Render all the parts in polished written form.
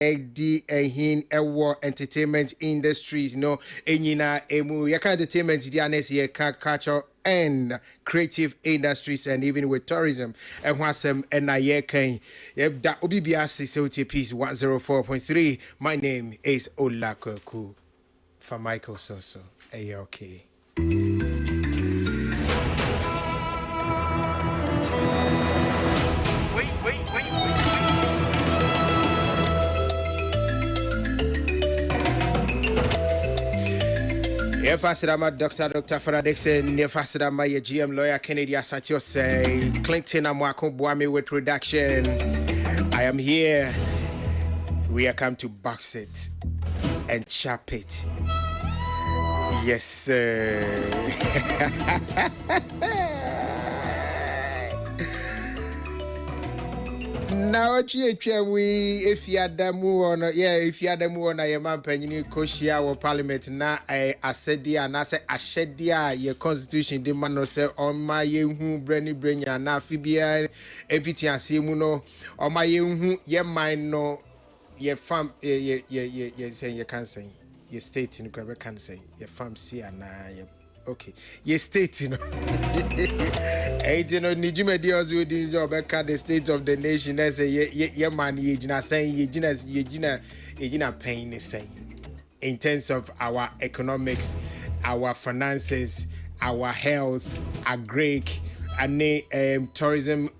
Edi ehin ewo entertainment industry, enyina emu yaka entertainment di anesi yaka culture and creative industries and even with tourism. And wasem and na yekan yebda obibiasi sauti piece 104.3. My name is Olakoku from Michael Soso. Hey, okay. Nefasidama Dr. Faradixon, Nefasidama, your GM lawyer Kennedy Asatio say, Clinton Amwako Buame with production. I am here. We are come to box it and chop it. Yes, sir. Now, if you had the move on, if you had the move on, I am a penny Koshia or Parliament. Now, I said, dear, and I said, I shed dear, your constitution demand no say on my young Brenny Brenya, now Fibia, everything I see, Muno, on my young, your mind, no, your farm, saying you can't say, your state in the can't say, your farm, see, and I. Okay, your state, need you may deals with this job, the state of the nation. That's a ye man, ye saying, ye pain is saying, in terms of our economics, our finances, our health, agric, and tourism,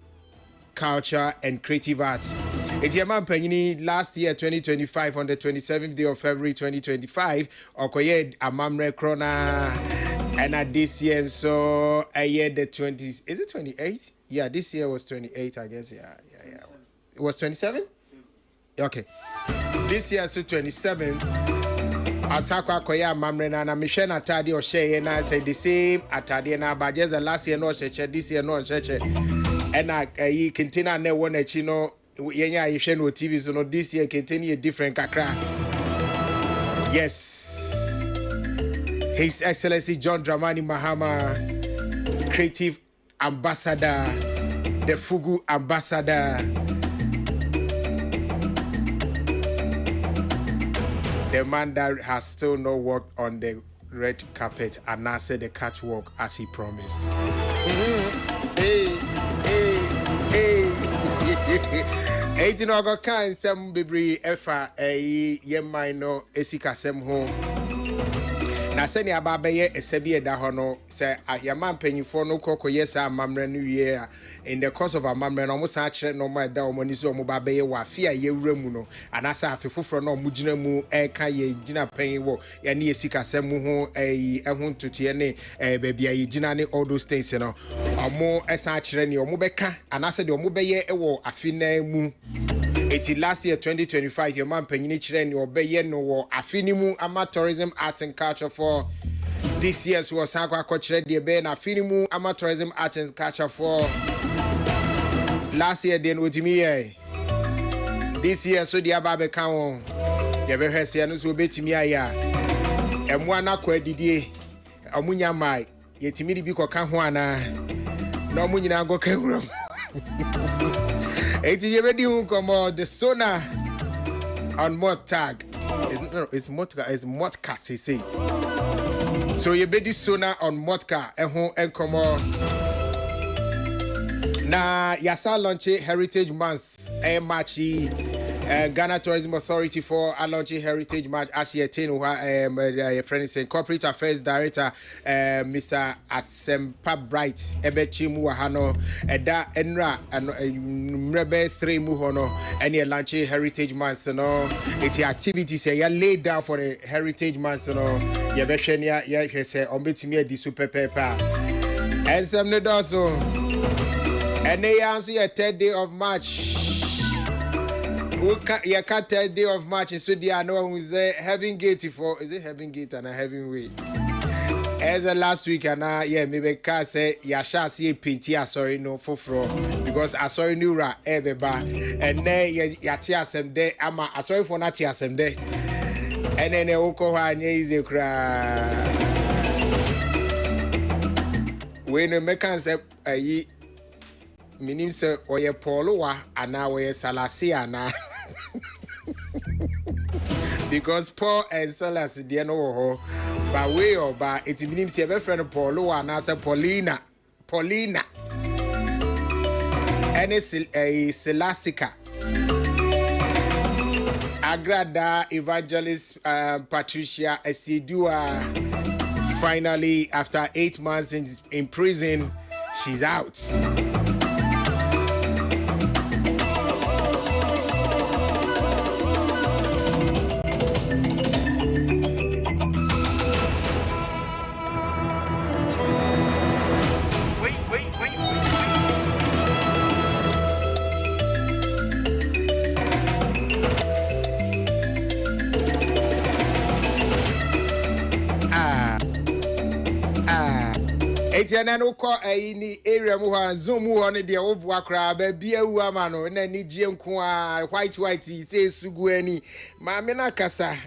culture, and creative arts. It's your man Penny last year, 2025, on the 27th day of February 2025, Okoye Amamre Krona. And this year, so a year the 20s, is it 28? Yeah, this year was 28, I guess. Yeah. It was 27? Okay. This year, so 27. Asakwa Koya Mamrena, and Michelle Atadi or Shay, and I say the same Atadi and I, but just the last year, no church, this year, no church. And I continue ne one a chino, Yenya Ishen with TV, so no, this year continue a different kakra. Yes. His Excellency John Dramani Mahama, Creative Ambassador, the Fugu Ambassador, the man that has still not walked on the red carpet and now said the catwalk as he promised. Hey. 18 August kind some bibri efa yemaino esika sem ho. Na seni ababaye esebi eda hono se ayaman panyifo no kokoye sa amamre no wie in the course of amamre no mo sa kire no ma eda omoni so mo babaye wa afia ye wura mu no anasa afefoforo no mo gina mu eka ye gina panyiwo ya ne esika sem ho ehun ntutie ne babia ye gina ne all those things no omo esa kire ne omo beka anasa de omo beye ewo afina mu. Eti last year 2025 your man penyini chire ni obeye no wo afinimu ama tourism arts and culture for this year so was akwa chire de be na afinimu ama tourism arts and culture for last year then otimi ye this year so the aba be kan won ye be hwese no so betimi aya emu ana kwa didie amunya mai ye timi di bi koka ho ana na omunyina go kan wura. It's the sonar on mod tag. It's modcast, he say. So you be the sonar on modcast and come on. Na yasa launch Heritage Month Marchi Ghana Tourism Authority for a launching Heritage March as your friend is Corporate Affairs Director Mr. Asempa Bright Ebechimu Wahano Eda Enra and Mrebes 3 Muhono and your launching Heritage Month no it's activities you laid down for the Heritage Month no you be shenia you say ombetimi di super pepper and some no also and they answer your 3rd day of March. You can't tell day of March, so they are no who's Heaven Gate for is it Heaven Gate and a Heaven Way? As last week, and maybe can say Yasha see Pintia sorry no for because I saw new ra ebeba and then Yatia some day ama I sorry for not here some day and then Oko is a cry when a mekan say meaning say oye polo wa ana we salasi ana because Paul and Silas they know but way or by it means you have a friend Paulo and as a Paulina and a Selasica Agrada Evangelist Patricia Esidua. Finally, after 8 months in prison, she's out. Etiana no call any area mu zoom on the obwa crab be a woman no na ni gye nko a white say suguani ma me na kasa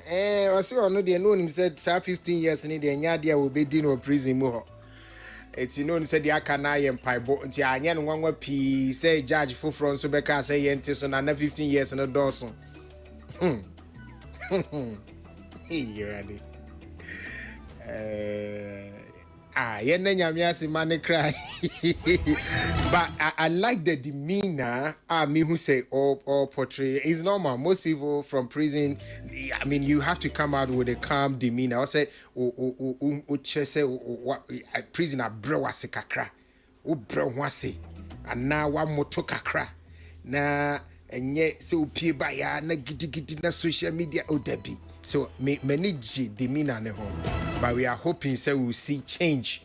o se ono de no nim said 15 years ni de nya de obe di no prison mu ho eti no nim said de aka na ye mpaibo nti anya no nwanwa pi say judge foforo so be ka say ye nti so na 15 years no doso you ready money cry. But I like the demeanor. Me who say or portray is normal. Most people from prison, I mean, you have to come out with a calm demeanor. I say, prisoner bro wase kakra, bro wase, and now one more to kakra. Na and yet so people ya na gidi na social media debi. So manage demeanor ne home. But we are hoping so we'll see change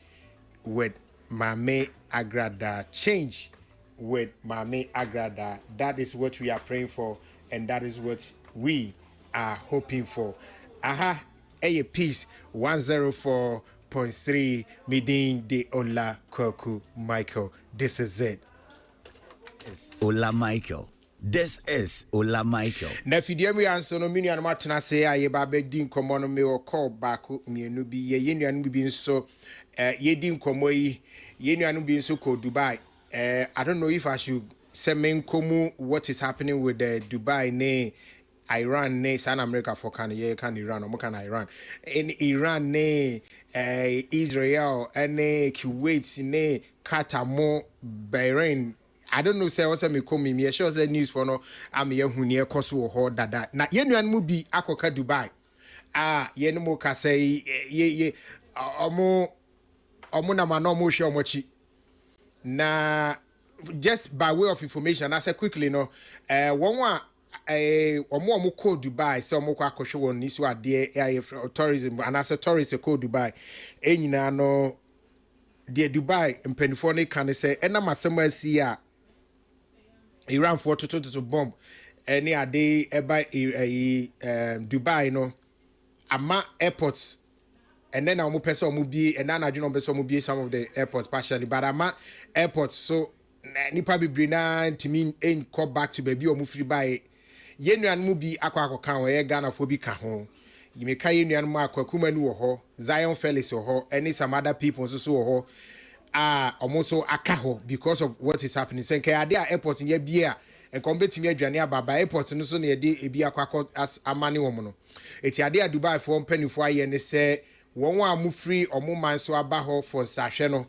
with Mame Agrada. Change with Mame Agrada. That is what we are praying for, and that is what we are hoping for. Aha, a piece 104.3 Midin de Ola Koku Michael. This is it. It's Ola Michael. This is Ola Michael. Na fidie mi anso no minu anu matena se aye ba be di nkomo no me wo call back mienu bi ye nuanu bi nso ye di nkomo yi ye nuanu bi nso ko Dubai. I don't know if I should say men komu what is happening with the Dubai ne Iran ne San America for can ye can Iran or can Iran in Iran ne Israel and Kuwait ne Qatar mo Bahrain. I don't know say what's me come me sure say news for no am ye hu ne ekoso ho dada na ye nuan mu bi akoka Dubai ye no mo ka say ye omo na ma no mo hwe omo chi na just by way of information I say quickly no won omo ko Dubai say omo ko akohwe won nisu ade tourism and as a tourist ko Dubai enyina no de Dubai mpanifo ne kan say ena masema asi a Iran for to bomb any a day by Dubai no ama airports and then our person will be and then I do not be some of the airports partially but ama airports so nipa bibrina to mean ain't call back to baby or move free by yenu and mubi aqua can where Ghana for be ho you may carry you and mark kumanu ho Zion Felix or any some other people so ho almost so akaho because of what is happening. Say there airports in your beer and compete me adwane aba airports no so na dey ebi akwakọ as amane wo no. Eti ade Dubai for penny for aye ne say won wa mu free omo man so aba ho for sahwe no.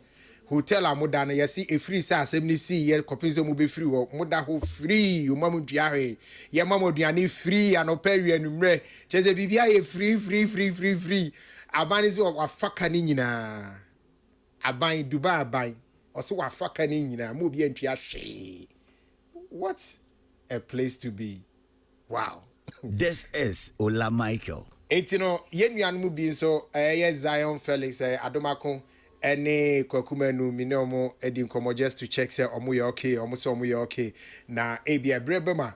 Hotel amoda no yesi e free say asem ni see ye kopinzo mu be free wo moda ho free o mamu duare ye mamu duane free anopa wi anumre cheze bibia ye free abani so afaka ni nyina aban Dubai aban also wafaka ni nyina mo bi antua hwe. What a place to be. Wow. This is Ola Michael. Etino yenuan mu bi so Zion Felix adomako ene kwakumanu minomo edi nkomo just to check say omo ye okay omo so omo ye okay na ebia brebema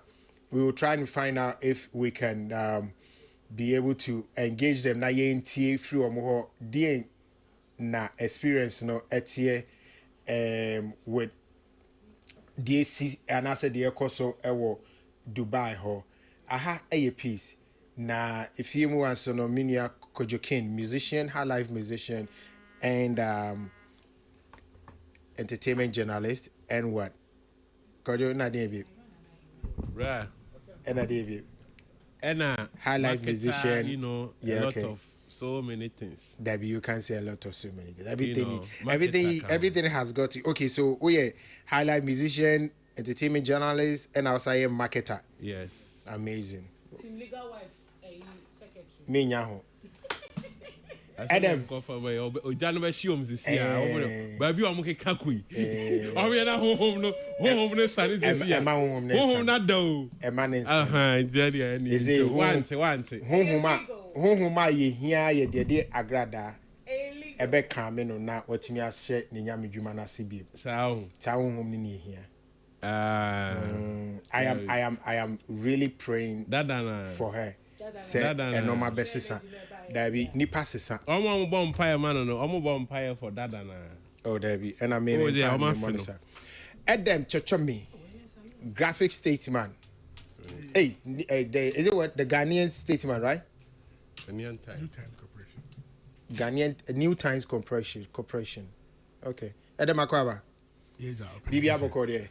we will try and find out if we can be able to engage them na ye ntie free omo ho die na experience no etie with DC and I said the ekoso ewo Dubai ho aha a piece na if you mu anso no minia Kojokin musician high life musician and entertainment journalist and what Kojo na dey bi right and I dey bi and high life musician, you know, yeah, a lot of so many things. Debbie, you can say a lot of so many things. Everything, everything has got to. Okay, so high life musician, entertainment journalist, and also a marketer. Yes, amazing. Team legal wives, secretary. Me nyaho. Adam, Ojanova Shiums is here. Baby, I'm okay. Kakui. Oh, we are home. No, son is here. Home, not though. A man is. Is it want Whom I hear ye dear agrada. A beck coming on now, what me has said, Ninyami Jumana Sibi. Town home in here. I am really praying for her. Said a normal best there be ni passes. I'm bonfire man, no, I'm bonfire for Dadana. Oh, there be, and I mean, at them, Chochomi, graphic statesman. Hey, is it what the Ghanaian statesman, right? Ghanaian Times Corporation. Ghanaian New Times Corporation. Okay. Adam Makwaba. Bibi Abokode.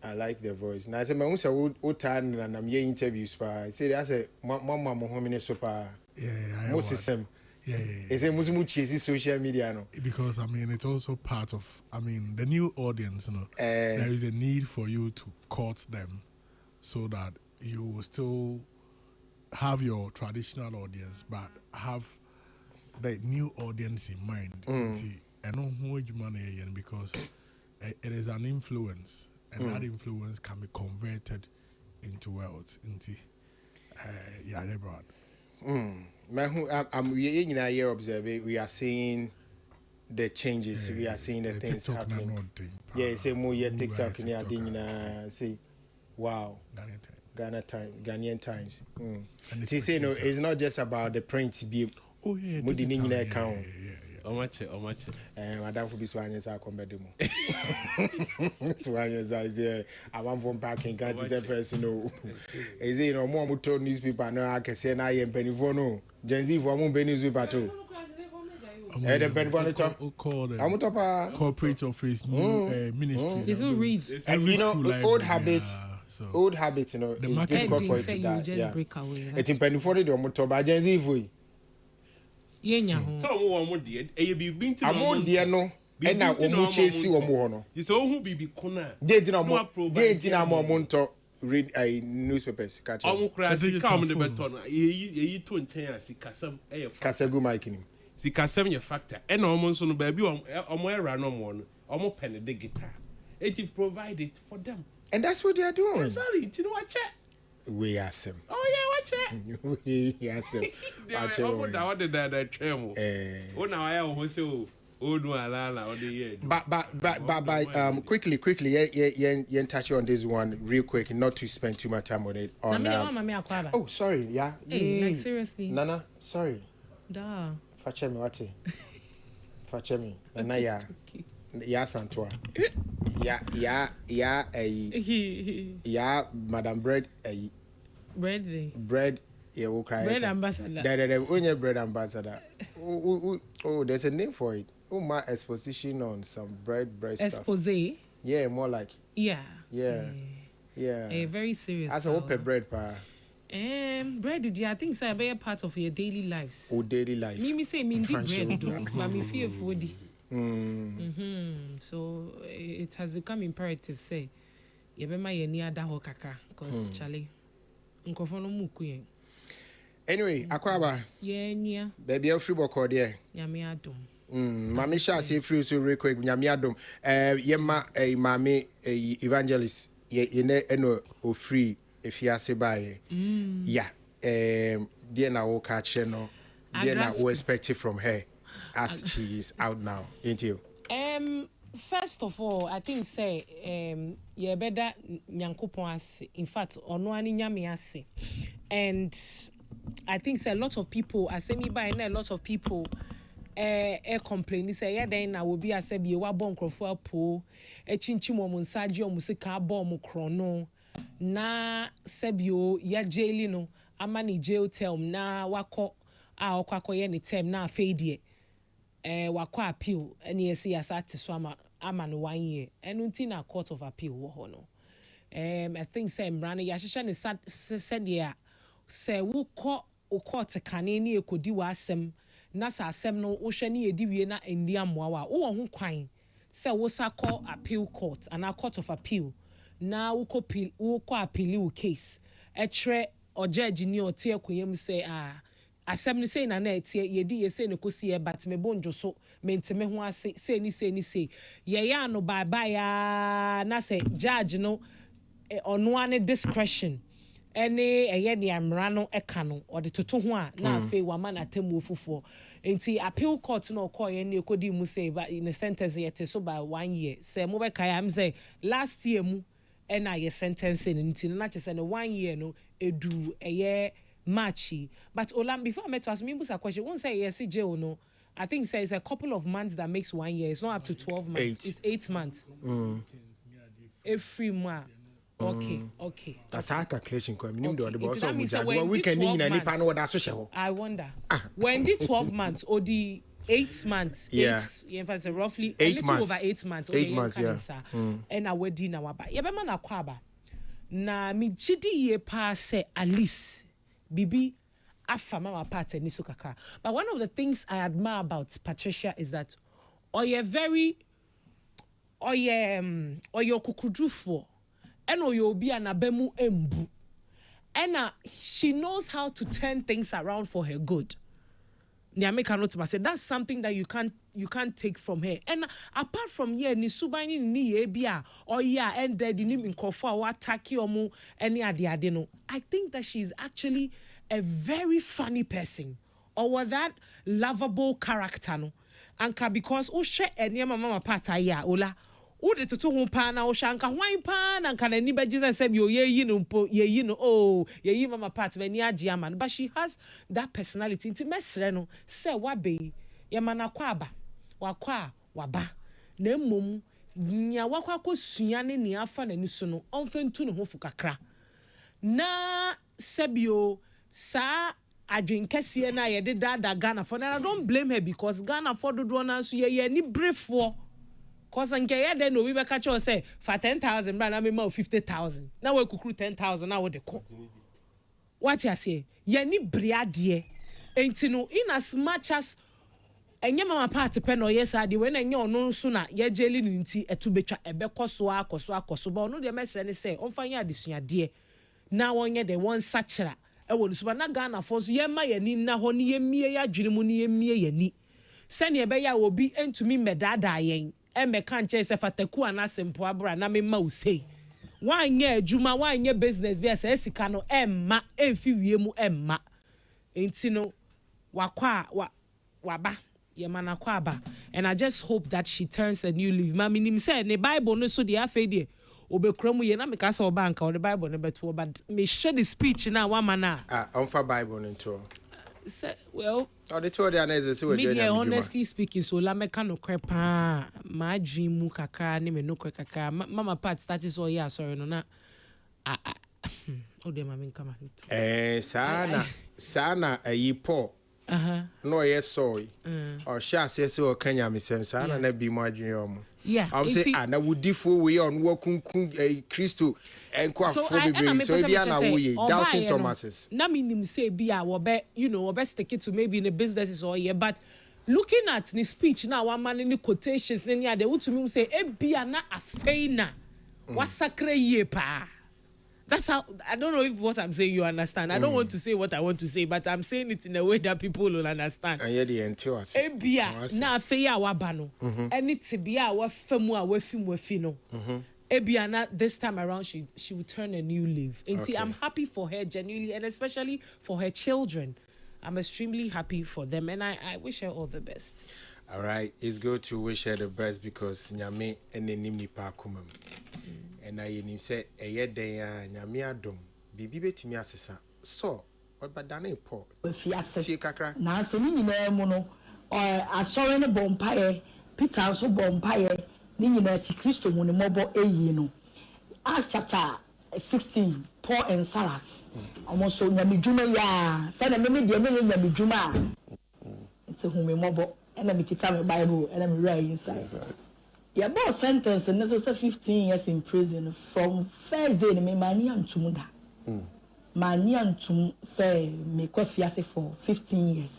I like the voice. Now I say, "My say old time and I'm here interviews pa." I say, "I say, mama Mohammed super." Yeah. Most system. Yeah. It's a Muslim social media, no. Because I mean, it's also part of. I mean, the new audience. You know, there is a need for you to court them, so that you will still have your traditional audience, but have the new audience in mind. Because it is an influence. And that influence can be converted into wealth, into we are seeing the changes, we are seeing the things TikTok happening. Yeah, say more TikTok in here, say, wow, Ghanaian Times. And say no, it's not just about the print. Oh yeah, Madam for this one is our comedy. So I want from parking can't say first, you know. Is it no more told newspaper? No, I can say I am penny for no. Gen Z for one newspaper too. And penny for the corporate office, new ministry. It's not read. You know, old habits. Old habits, you know, the it's difficult for you to die. Just break away. It's in penny for the motor by Gen Z for you. So one dear, been to I'm dear no, and now chase you no. It's all who be corner. They did not more read a newspapers. Catch I'm crazy. Come the beton. You 20 years. Casagu making. See, Casam your factor. And almost on baby on where random one, almost penny the guitar. It is provided for them. And that's what they are doing. Sorry, you know what? We ask him. Oh yeah, watch it. We ask him. Watch it. Oh now I almost say oh no alala on the year. But quickly yeah touch on this one real quick, not to spend too much time on it. Oh sorry, yeah. Hey, like seriously. Nana, sorry. Da. Fachemi what? Fachemi. Nana ya. Ya Santua. Yeah, Madam Bread. Bread. Yeah, we'll cry. Bread ambassador. The bread ambassador. Oh, there's a name for it. Oh, my exposition on some bread stuff. Expose. Yeah, more like. Yeah. Very serious. As a open bread, pa. Bread, I think so. Be a part of your daily lives. Oh, daily life. Me say me bread though. But me fear food. So it has become imperative. Say, you be my near that ho kaka, cause Charlie, unkofono muku. Anyway, Akwaba. Yeah, near. Baby, a free book or there. Yami adum. Mami shall say free so real quick. Yami adum. Yema a mami a evangelist. Ye no o free if you say by. Yeah. Dear now will catch no. Dear now will expect it from her. As she is out now, ain't you? First of all, I think say you better nyankopon ase. In fact, ono ani nyame ase. And I think say a lot of people, I say me by a lot of people complain. Say yeah, then I will be a say be wa bon krofo apo chinchi mo nsaji o musika bo mo krono na sebio ya jaili no amani jail term na wako a okwakoye ni term na afedie wakwa appeal and yes asate so ama no 1 year and until na court of appeal wo ho no I think say mbrane ya hyehyɛ ne said ya say wo court kane ne ekodi wa asɛm na sa asɛm no wo hwɛ ne yedi wie na endi amoa wa wo ho kwan say wo sa call appeal court and a court of appeal na wo appeal wo case etre o judge ni o tie koyem say asɛm ne say na etie yedi ye say ne kosi e but me bonjo so menteme ho ase say ni ye ya no bye ya na say judge no ono ane discretion ene eye ne amra no eka no ode toto ho a na afi wa ma na temu ofufo enti appeal court no call ye ne ekodi mu say ba in the sentence yet so by 1 year say mo be kai am say last year mu ena ye sentence enti na che say no 1 year no edu eye Marchi. But Olam, before I met to ask me a question, won't say yes, jail no. I think say it's a couple of months that makes 1 year. It's not up to 12 months. It's 8 months. Every month. Okay. That's our calculation. I wonder. When the 12 months or the 8 months, roughly 8 months. Over 8 months. 8 months, yeah. And I would dinner waba. Yabema kwaba. Na mi jidi ye pa say Alice. Bibi afa mama part ni so kakra. But one of the things I admire about Patricia is that oye kukudrufo and oye obi anabemu embu. And she knows how to turn things around for her good. Say that's something that you can't take from her. And apart from ni subani ni ebia or and the in kofa or attack you any ade no. I think that she's actually a very funny person or that lovable character no. Anka because any mama pata ola. Ude to ho pa na o shanka hwan pa na nka na ni ba Jesus say yo ye mama part be ni agye man, but she has that personality nti mesre no say wabe ye mana kwa aba wakwa waba na mmom nya wakwa kosua ne ni afa na ni so no onfentu ne ho fu kakra na sebio sa adwen kese na ye de dada Ghana for na I don't blame her because Ghana for do na so ye ni brefo. Cause and get then we catch you say for 10,000, but I mean 50,000. Now we could 10,000. Now what they call? What you say? Ye ni briadie. Ain't no in as much as and your mama party pen or yes, I do when and you no sooner ye jelly ninti a two betra a becosoa, but no the message and say on fire this year, dear. Now on ye the one such a would swana Ghana for ye my and in na honey ye me ya jirimuni me ye ni. Send ye beya will be end to me me dada yen. Me can't chase if ataku anasempo abra na me ma usay wan ye adwuma wan ye business bi asa sika no emma emfi wie mu emma enti no waba ye mana kwa ba and I just hope that she turns a new leaf ma minim say ne Bible no so dey afa dey obekura mu ye na me ka say oba nka o the Bible no beto but me share the speech na wa mana onfa Bible no to well the two the analysis we join honestly speaking so la me kan no krepa ma dream mu kakra ne me no kakra mama part started so yeah sorry no na o de mama nkama sana ayi po no yes soy or sha say so kanya me sen sana na bi mu adwen omo I'm say na wudifo we on wo kunkun Kristo enko afo bebre so bia na wo ye doubting Thomases na minim say bia wo be wo be stick it to maybe in the businesses or yeah but looking at the speech now one man in the quotations then yeah they would to me say e bia na afeina wasakre ye pa. That's how I don't know if what I'm saying you understand. I don't want to say what I want to say, but I'm saying it in a way that people will understand. And yeah, the entail. Ebia na feya wabano. And it's bia wa femu a we fino. Ebia na this time around she will turn a new leaf. And see, I'm happy for her genuinely, and especially for her children. I'm extremely happy for them, and I wish her all the best. All right, it's good to wish her the best because nyame enenim nipa akomam. And I say a year day, Nyami Adom, Bibi Betimi Assessa. So, what but Danny Paul? Kakra. Now, so many mono or a sorry bompire, Peter also bompire, Nina Christo Monimobo Eyino. Acts chapter 16, Paul and Saras. Almost so Yami Juma ya, said a minute, Yami Juma. It's a home mobile, and let me keep my Bible, and I'm right inside. your boss sentence and also 15 years in prison from first day me mani antumuda. Mani antum say me kwafiase for 15 years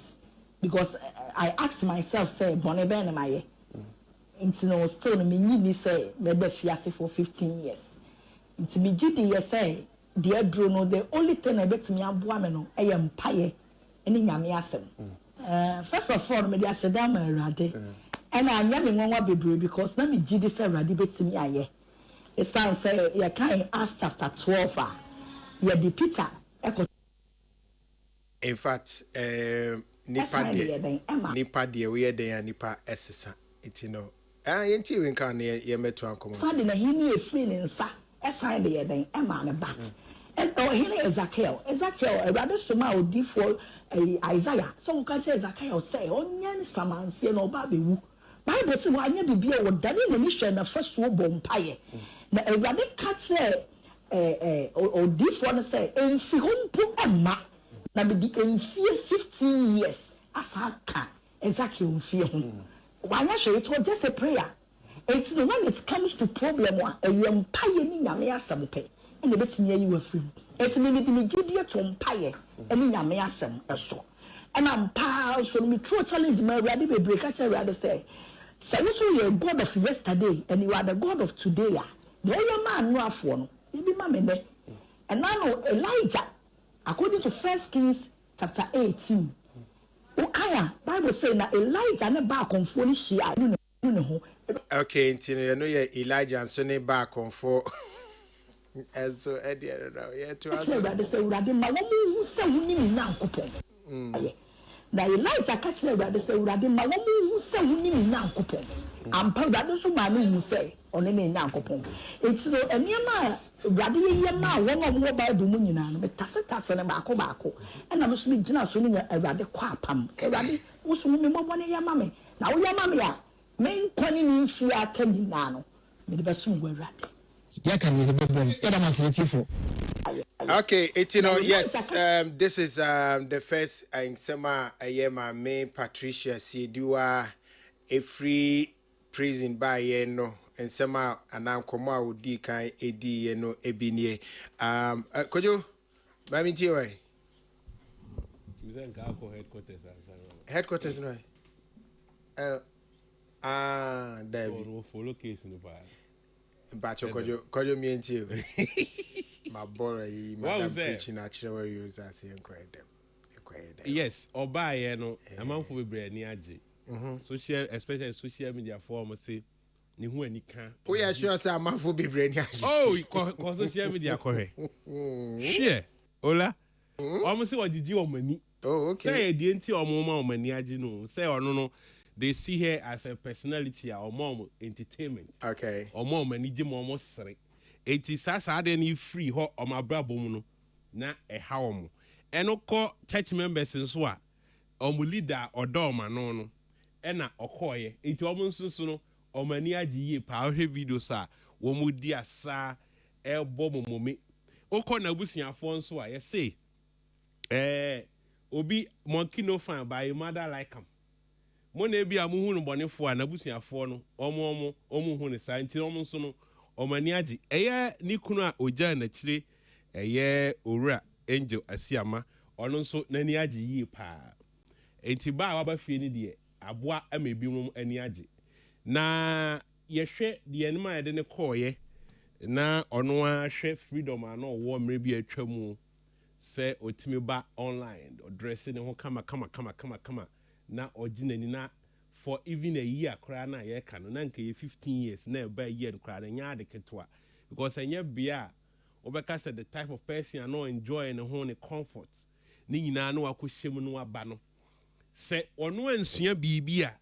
because I asked myself say bonne ben na ye. Into no still me ni say me be fiase for 15 years. Into me gidi ye say the no the only thing I bet me aboa me no e mpaye ene nyame asem. First of all me dey asedam Awurade. And I am in one baby because let me give this already bet me aye. It sounds say you can ask chapter 12. You the Peter. In fact, nipa de we dey nipa esesa. It you know. Yenti we kan ye meto ankomo. Fadi na hini e free nsa. Esan de den ema ne ba. And hini Ezekiel. Awurade soma odi for Isaiah. So kan say Ezekiel say onyan samanse no ba be wu. Bible says wa anya bibia wo dane na mission na faso bompaye na Awurade ka che odifo no say enfi hompo ema na be di enfi 15 years asaka exactly enfi ho wa anya hwe it was just a prayer. It's when it comes to problem wa empaye ni nyame asem pe na betimi ayi wa free it's me gidie to mpaye eni nyame asem eso and I'm past so me true challenge my Awurade be break catch Awurade say say you are God of yesterday and you are the God of today. The other man no afo no. You be mama me. And now Elijah, according to 1 Kings chapter 18. Okaya Bible say na Elijah ne ba konfo ni hia no ho. Okay, ntino no ye Elijah so ne ba konfo. So edi no ye to answer. They say urade ma wo mu se wuni ni Nyankopon. Na Elijah catch the brother say urade ma wo mu se wuni ni Nyankopon. Ampa brother so ma no mu say one ni Nyankopon. It's no eniema brother ye ma wo mo Bible mu nyina no betase ne ba ko and am so gina so ni brother kwa pam. Brother wo so mu mo ne ye ma me. Na wo ye ma me ya men kwani ni mfi aka nyina no. Me de beso mu brother. Ya kan ni be bom. Ya da masetifo. Okay, yes, this is the first Sema Ayema main Patricia Sidua a free prison by no and Sema and Koma would di kind edi no ebinie. Could you Mammy Tiway? Headquarters no. There follow case in the bar. But could you mean to my boy, my preaching actually where you are saying quite them. Yes, or buy no amount for bread near J. Social, especially social media form say ni who any can. We are sure some man for be brain. Oh, cause social media correct. Share. Ola. Almost what did you money? Oh, okay. Say the anti or mama money no. Say or no. They see her as a personality or more entertainment. Okay. Or more money almost three. It is as I didn't free her or my brabo na a hawmo. And call church members in Swa or leader or dorma no. Ena okoye. It almost so or mania ye power video sa. Womu dia sa el bobo momi. Oko na busia phone so I say. Obi monkey no fan by your mother like him. Mone bi amuhunu bonefo na busuafo no omo hunu sa nti omo so no omani agi eye ni kunu a oja na kire eye owura angel asiama ono nso nani agi yi pa enti ba wa ba fie ni de aboa amebi mu ani agi na yehwe de enema yede ne koye na ono a hwe freedom ano wo mre bi atwamu se otimi ba online or dressing ho kama na originally na for even a year kra na ye ka no na nka ye 15 years na ba year kra na nya de ketwa because anya bia obeka said the type of person no enjoy ne ho ne comfort ni nyina na wakohyem no aba no se ono ansua bibia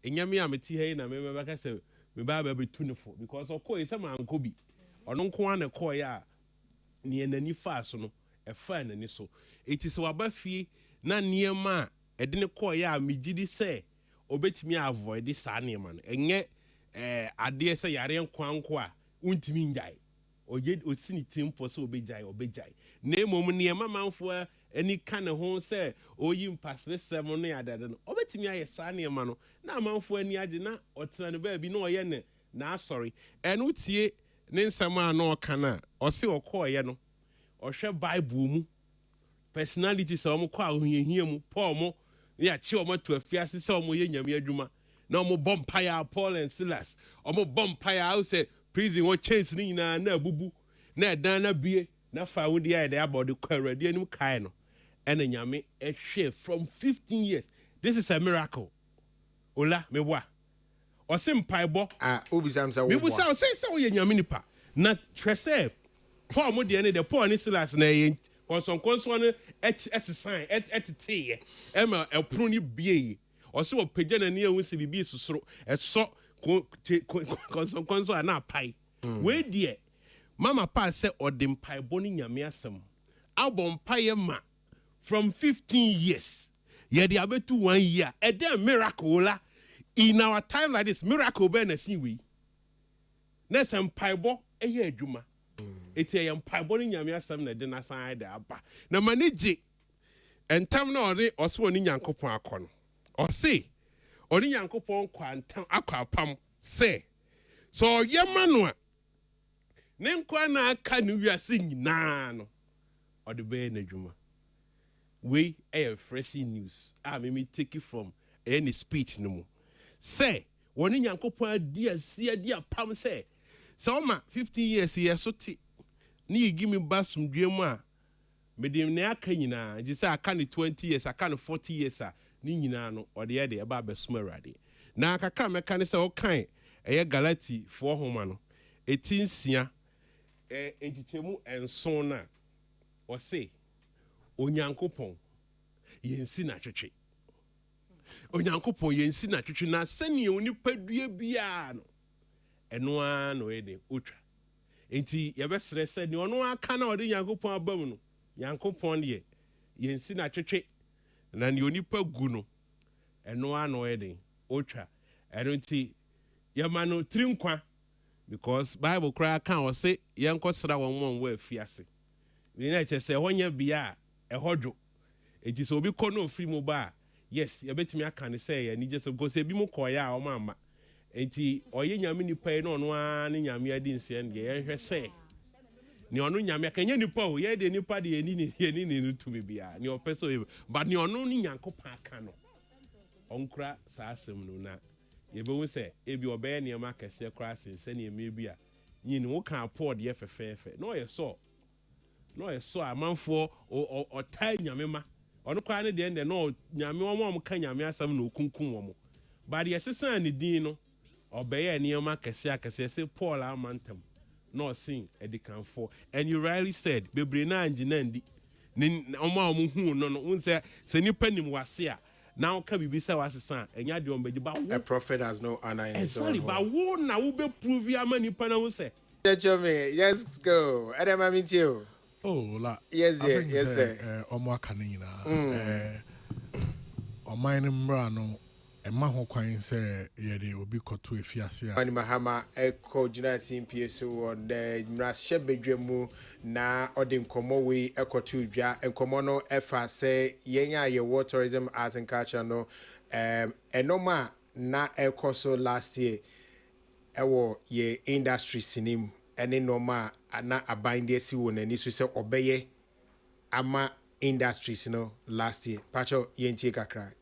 enyame a meti hei na me beka se me ba betu ne fo because of course some anko bi ono nko an ko ya ne enani fa so no e fa nani so it is waba fie na niema edine call ya megidi say obetimi avoid this anima no enye ade say yare nkwanko a untimi njai oje osini timfo so obejai na emom niema manfo any kind of home say o yim pass ne seven ne ada no obetimi aye saa ne ma no na amanfo ani age na otena ne ba bi na oye ne na sorry enu tie ne nsama na oka na o se okoye no ohwe bible mu personalities o kwa ahohiahia mu Paul mo ya chi o to afiase se o ye nyame adwuma na o bompire Paul and Silas o bompire how say prison wo chance ni na abubu na edan na bie na fa wo dia dey about the kwawrade anim kai no and nyame ehwe from 15 years. This is a miracle. Ola meboa o se mpaibo obisam sa wo me busa o se wo ye nyame nipa na twese Paul mo de ne de Paul ni Silas na ye konson no et sign et tie ema epro ni bie o se o pagya na ne ehun se bibi susuro eso konson na pai we die mama pa se odem paibo ni nyame asem abom paye ma from 15 years ye de abetu 1 year e dey miracle la in our time like this miracle be na sin we na sem paibo eye adwuma eti ye paibo ni nyame asem na de na san de aba na manage entam na ore oso ni nyankopon akono o se oni nyankopon kwantam akwapam se so ye manu a ne nkwa na aka ne wiase nyina no ode be na dwuma we fresh news me take it from any speech no mo say woni nyankopon adi asia adi apam say so ma 15 years ye so ti ni give me basum dwem a me dem ne aka nyina je say aka ne 20 years aka ne 40 years a ni nyina no ode ye de eba besum awrade na akaka meka ne say o kan eye Galati 4 homa no etinsia entichemu enson na o say onyankopon yensi na twetwe onyankopon yensi na twetwe na sane onipadua bia no eno a no ede otwa enti yebesere se ne ono aka na ode nyankopon abam no nyankopon de yensi na twetwe na ne onipa gu no eno a no ede otwa eno enti yemano trinkwa because Bible cry kan o se yenkosra won wa afiase ni na che se honya bia ehodwo enti so obi kɔ no free mo ba yes ye betimi aka ne say ye ni just go se bi mo koya a o mama enti oye nyame nipa e no no a ne nyame adi nse en ye hwɛ se ni ono nyame aka nya nipa o ye de nipa de ye ni no tumi bia ni opeso ye but ni ono ni nyankopɔn aka no onkra sa asem no na ye be wo se e bi obeye ne ma kese kra sense ne me bi a nyini wo kan pod ye fefefe no ye so amanfo o tai nyame ma ono kwa ne de ende no nyame wo ka nyame asam na okunkun wo mo ba de yesesan ne din no obeye ne ma kese se Paul amantam no sin edikanfo and you rightly said bebre na angina ndi ni omo hu no unse se nipa nim wase a now can be say wasesan enya de ombeji ba a prophet has no honor in his own home. Ba wo na wo be prove ya ma nipa na wo se let's go adam amintio. Oh, la. Yes, dear. Yes, sir. Omo kanina. O mine mbrano e ma ho kwan se ye de obi koto efiase a. Ani mahama eko jina simpie so on the mrashe bedwemu na ode nkomo we ekoto dwa nkomo no efa se yenya ye war tourism arts and culture no enoma na ekoso last year ewo ye industry sinim ene normal na abinde si won ani so se obeye ama industries no last year pacho yentie kakra.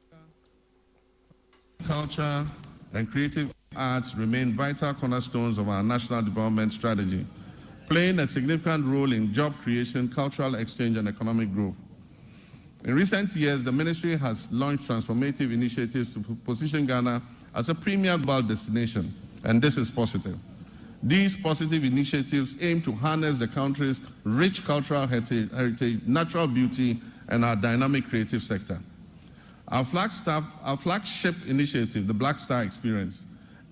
Culture and creative arts remain vital cornerstones of our national development strategy, playing a significant role in job creation, cultural exchange, and economic growth. In recent years, the ministry has launched transformative initiatives to position Ghana as a premier global destination, and this is positive. These positive initiatives aim to harness the country's rich cultural heritage, natural beauty, and our dynamic creative sector. Our flagship initiative, the Black Star Experience,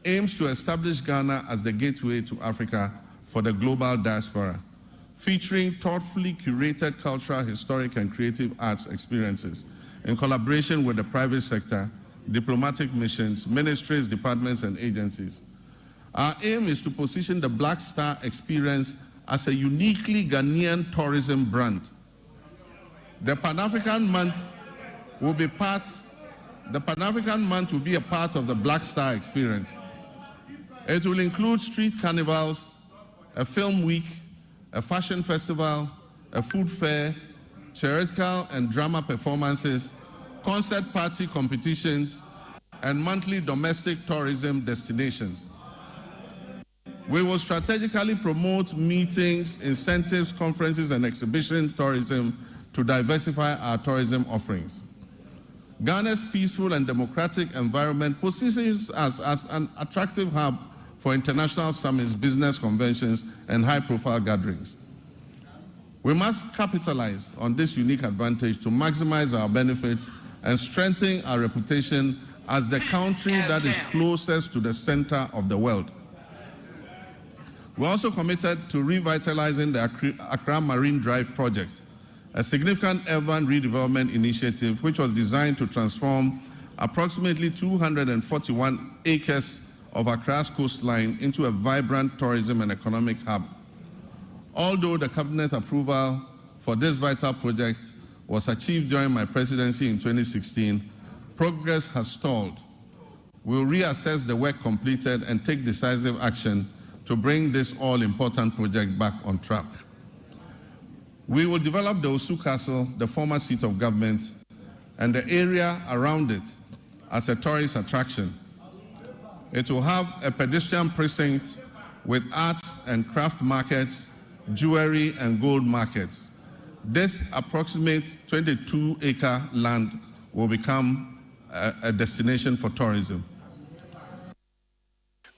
aims to establish Ghana as the gateway to Africa for the global diaspora, featuring thoughtfully curated cultural, historic, and creative arts experiences in collaboration with the private sector, diplomatic missions, ministries, departments, and agencies. Our aim is to position the Black Star Experience as a uniquely Ghanaian tourism brand The Pan-African Month will be a part of the Black Star experience. It will include street carnivals, a film week, a fashion festival, a food fair, theatrical and drama performances, concert party competitions, and monthly domestic tourism destinations. We will strategically promote meetings, incentives, conferences, and exhibition tourism to diversify our tourism offerings. Ghana's peaceful and democratic environment positions us as an attractive hub for international summits, business conventions, and high-profile gatherings. We must capitalize on this unique advantage to maximize our benefits and strengthen our reputation as the country that is closest to the center of the world. We're also committed to revitalizing the Accra Marine Drive project, a significant urban redevelopment initiative which was designed to transform approximately 241 acres of Accra's coastline into a vibrant tourism and economic hub. Although the cabinet approval for this vital project was achieved during my presidency in 2016, progress has stalled. We'll reassess the work completed and take decisive action to bring this all-important project back on track. We will develop the Osu Castle, the former seat of government, and the area around it as a tourist attraction. It will have a pedestrian precinct with arts and craft markets, jewelry and gold markets. This approximate 22-acre land will become a destination for tourism.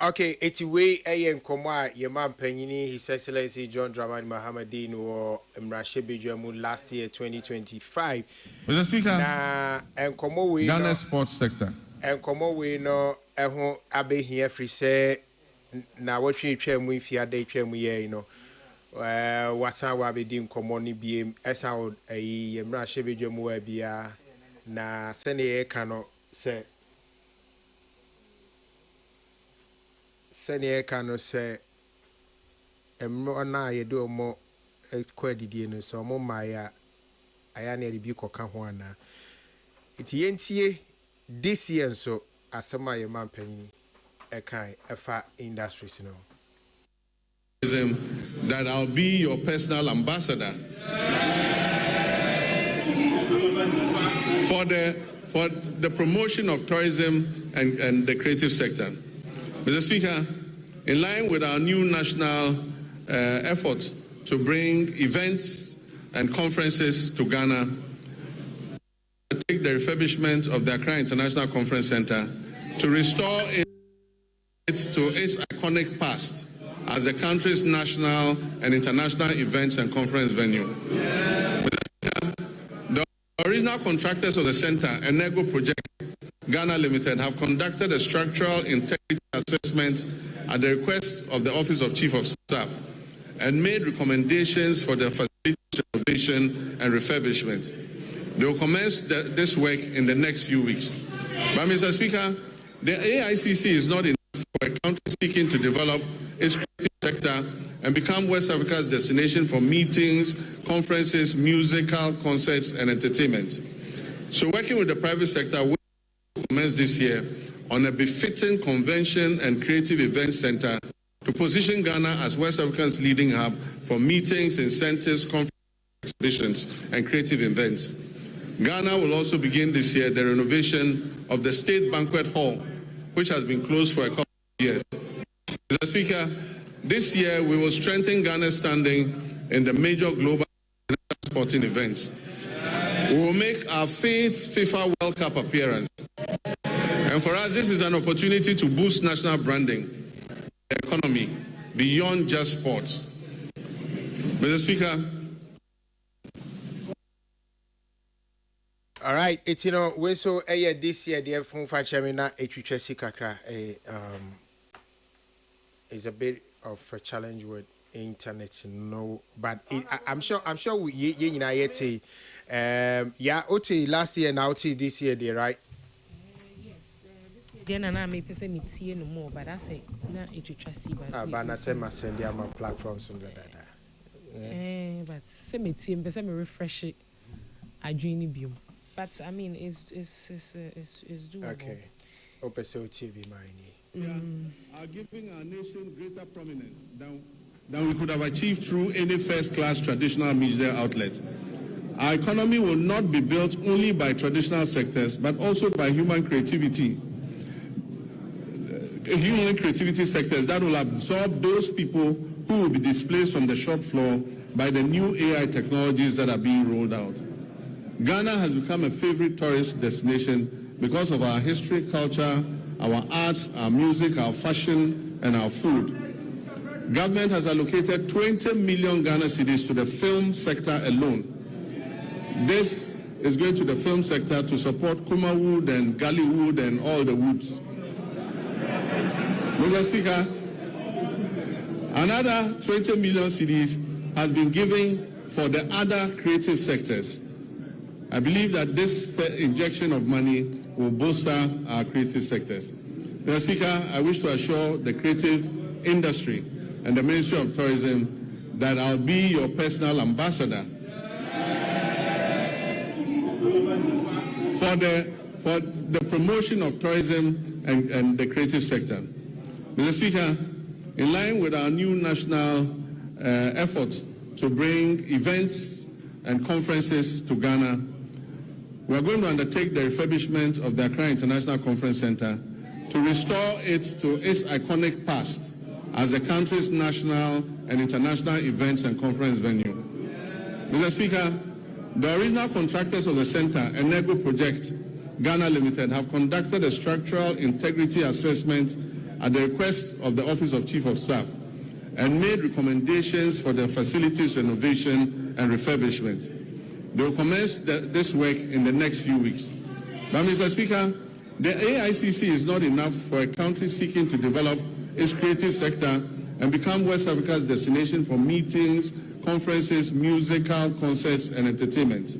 Okay, it's way a Nkoma, your man Penini, His Excellency John Dramani Mahamadine or Mrashebijuamu last year, 2025. Mr. Speaker, Nkoma we Ghana sports sector. Nkoma we no abe here free say na what we trim with your day trim ye no. Wasan wabe di Nkoma ni biem esa would a Mrashebijuamu bia na sene kano say. Senior cano say, na ye do more quadidi so more maya ayane rebuke Kahuana. It's yentie this year so as some my man penny a kind FA industries no. That I'll be your personal ambassador for the promotion of tourism and the creative sector. Mr. Speaker, in line with our new national efforts to bring events and conferences to Ghana, to take the refurbishment of the Accra International Conference Center to restore it to its iconic past as the country's national and international events and conference venue. Mr. Speaker, the original contractors of the center, Enego Project Ghana Limited, have conducted a structural integrity assessment at the request of the Office of Chief of Staff and made recommendations for the facility renovation and refurbishment. They will commence this work in the next few weeks. But Mr. Speaker, the AICC is not enough for a country seeking to develop its creative sector and become West Africa's destination for meetings, conferences, musical concerts, and entertainment. So working with the private sector, we will commence this year on a befitting convention and creative event center to position Ghana as West Africa's leading hub for meetings, incentives, conferences, exhibitions, and creative events. Ghana will also begin this year the renovation of the State Banquet Hall, which has been closed for a couple of years. Mr. Speaker, this year we will strengthen Ghana's standing in the major global sporting events. We will make our 5th FIFA World Cup appearance. And for us, this is an opportunity to boost national branding, the economy, beyond just sports. Mr. Speaker. All right, it's we so this year the phone for Chamina HHC Kakra is a bit of a challenge with internet, no, but I'm sure we yeah OT last year now OT this year they right. Then I may say me see no more, but I say na HHC but I say my send them on platforms and that. But say me see me refresh it. adwene biom. But I mean, it's doable. Okay. Opeso TV mine. Are giving our nation greater prominence than we could have achieved through any first-class traditional media outlet. Our economy will not be built only by traditional sectors, but also by human creativity sectors that will absorb those people who will be displaced from the shop floor by the new AI technologies that are being rolled out. Ghana has become a favorite tourist destination because of our history, culture, our arts, our music, our fashion, and our food. Government has allocated 20 million Ghana cedis to the film sector alone. This is going to the film sector to support Kumawood and Gollywood and all the woods. Mr. Speaker, another 20 million cedis has been given for the other creative sectors. I believe that this injection of money will bolster our creative sectors. Mr. Speaker, I wish to assure the creative industry and the Ministry of Tourism that I'll be your personal ambassador for the promotion of tourism and the creative sector. Mr. Speaker, in line with our new national efforts to bring events and conferences to Ghana, we are going to undertake the refurbishment of the Accra International Conference Center to restore it to its iconic past as the country's national and international events and conference venue. Mr. Speaker, the original contractors of the center, Enego Project Ghana Limited, have conducted a structural integrity assessment at the request of the Office of Chief of Staff and made recommendations for the facilities renovation and refurbishment. They will commence this work in the next few weeks. But, Mr. Speaker, the AICC is not enough for a country seeking to develop its creative sector and become West Africa's destination for meetings, conferences, musical concerts, and entertainment.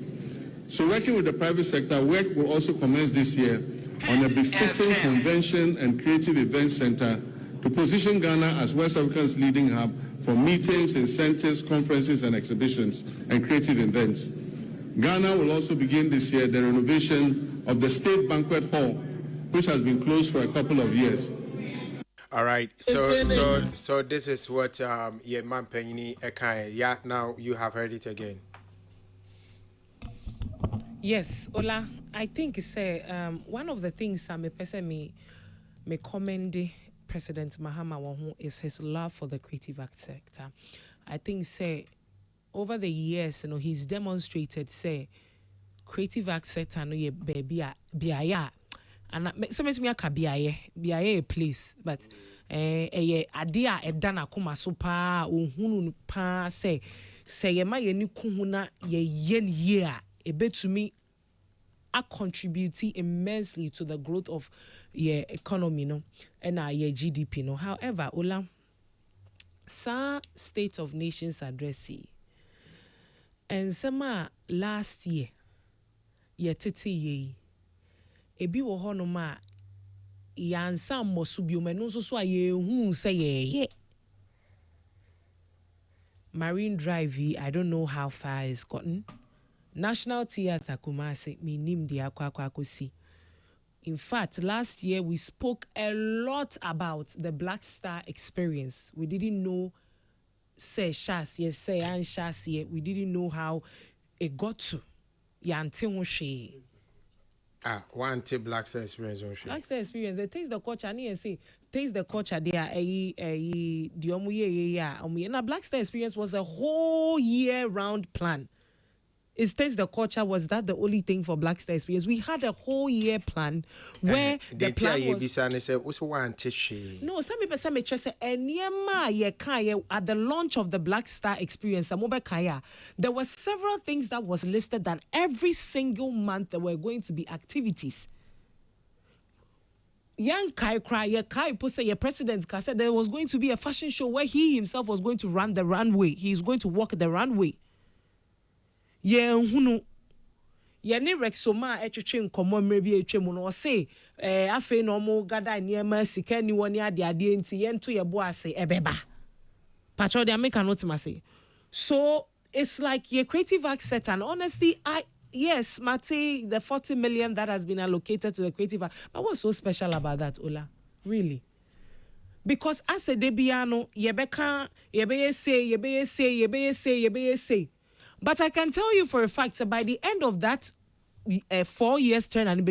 So working with the private sector, work will also commence this year on a befitting convention and creative events center to position Ghana as West Africa's leading hub for meetings, incentives, conferences, and exhibitions and creative events. Ghana will also begin this year the renovation of the State Banquet Hall, which has been closed for a couple of years. All right, so this is what Yeman Penyini Ekai. Yeah, now you have heard it again. Yes, Ola, I think one of the things me person me commend President Mahama Wahu is his love for the creative arts sector. I think over the years, he's demonstrated creative arts sector no ye baby biaya. And sometimes me aka biaye a place, but idea edana kuma super uhunu pa say ye ma ye ni kuhuna ye yen year a bit to me are contributing immensely to the growth of your economy, and your GDP, However, Ola, State of Nations address, and some last year, ye ebi wo hono ma yansa mosubio no so aye hu say ye Marine Drive, I don't know how far it's gotten. National Theatre Kumasi, me nim di akwa. In fact, last year we spoke a lot about the Black Star experience. We didn't know we didn't know how it got to. One Black Star experience. Black Star experience. They taste the culture. And say taste the culture. They are and a Black Star experience was a whole year-round plan. Is taste the culture, was that the only thing for Black Star experience? We had a whole year plan where the plan was. No, some people say at the launch of the Black Star experience, there were several things that was listed that every single month there were going to be activities. Young Kai say your president said there was going to be a fashion show where he himself was going to run the runway. He's going to walk the runway. Hunu ni Rexoma etwetwe nkomo mrebi etwemu no say afi no mo gada niema sika ni woni ade nti yento yebo ase ebeba pacho de make not say. So it's like your creative arts set, and honestly yes, Mate, the 40 million that has been allocated to the creative art. But what's so special about that, Ola? Really? Because as a debiano, yebeye say. But I can tell you for a fact that by the end of that 4 years turn and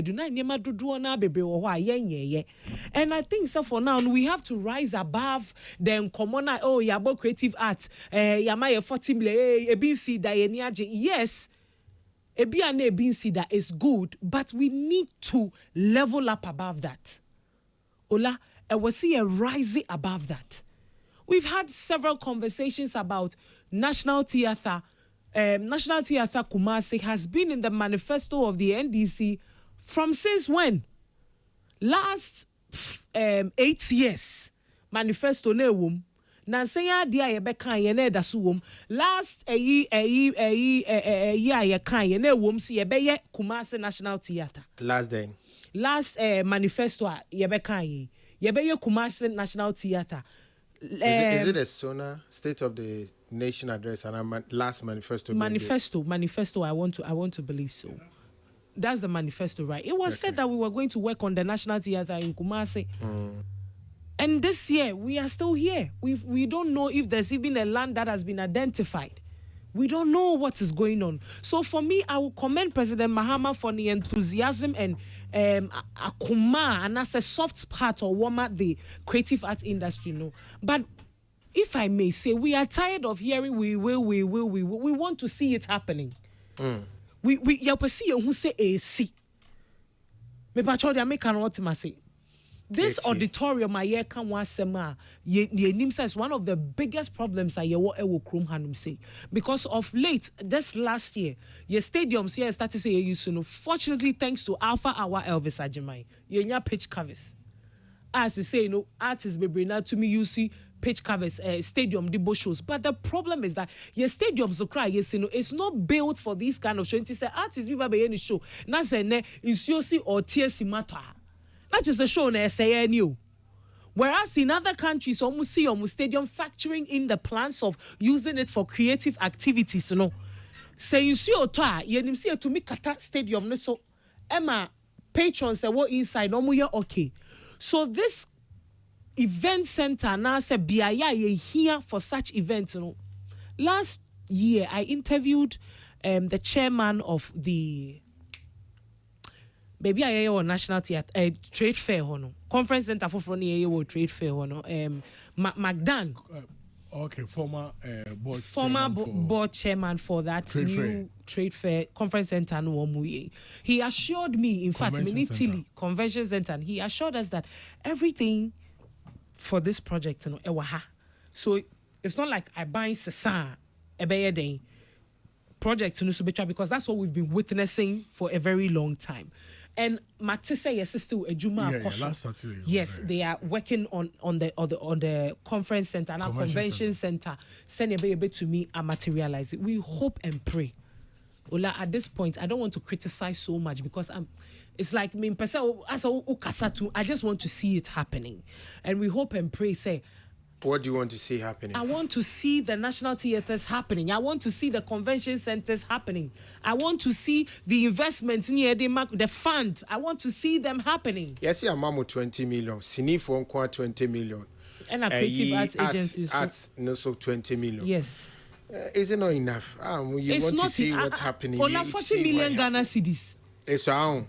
I think so for now we have to rise above the common yabo creative art yama 40 million yes that is good, but we need to level up above that. Ola, I will see a rising above that. We've had several conversations about National Theatre. National Theatre Kumasi has been in the manifesto of the NDC from since when? Last 8 years. Manifesto ne wom. Nansenya dia yebeka ye na edaso wom. Last year ye kan ye na wom si yebeye Kumasi National Theatre. Last manifesto yebeka ye. Yebeye Kumasi National Theatre. Is it a SONA State of the Nation address and a last manifesto? Manifesto. I want to believe so. That's the manifesto, right? It was said that we were going to work on the National Theatre in Kumasi. And this year we are still here. We don't know if there's even a land that has been identified. We don't know what is going on. So for me, I will commend President Mahama for the enthusiasm and akuma and as a soft part or warm up the creative art industry, But if I may say, we are tired of hearing we will. We want to see it happening. We see who say AC. Me patrol they make an ultimate say. This auditorium I hear can one sema is one of the biggest problems I hear what Krum Hanum say. Because of late, just last year, your stadiums here started say you fortunately thanks to Alpha Hour Elvis Ajimai, your pitch covers. As you say, artists be bring out to me, you see pitch covers, stadium debo shows. But the problem is that your stadiums cry, it's not built for these kind of shows. It's say artists be by any show. Na say ne insuosi or TSC matter. That is a show na say new. Whereas in other countries, almost see stadium factoring in the plans of using it for creative activities, Say you see otoa, you see to me kata stadium so Emma patrons say what inside no okay. So this event center now say biaya ye here for such events, Last year I interviewed the chairman of the Baby I National Theatre Trade Fair Conference Center for Trade Fair Magdan. Okay, former board chairman for that trade fair conference center he assured me, in fact, convention center, he assured us that everything for this project, so it's not like I buy Sesa Ebeye project because that's what we've been witnessing for a very long time. And Matisse yes still a Juma last Saturday. Yes, they are working on the conference center and convention center. Send a baby to me and materialize it. We hope and pray. Ola, at this point, I don't want to criticize so much because it's like me person as I just want to see it happening. And we hope and pray, say, what do you want to see happening? I want to see the national theatres happening. I want to see the convention centers happening. I want to see the investments near the fund. I want to see them happening. Yes, yeah, Mamu 20 million. Sinif won't 20 million. And a creative arts agencies. Arts, no, so 20 million. Yes. Is it not enough? You want to see what's happening. Ola 40 million Ghana cedis. It's our own.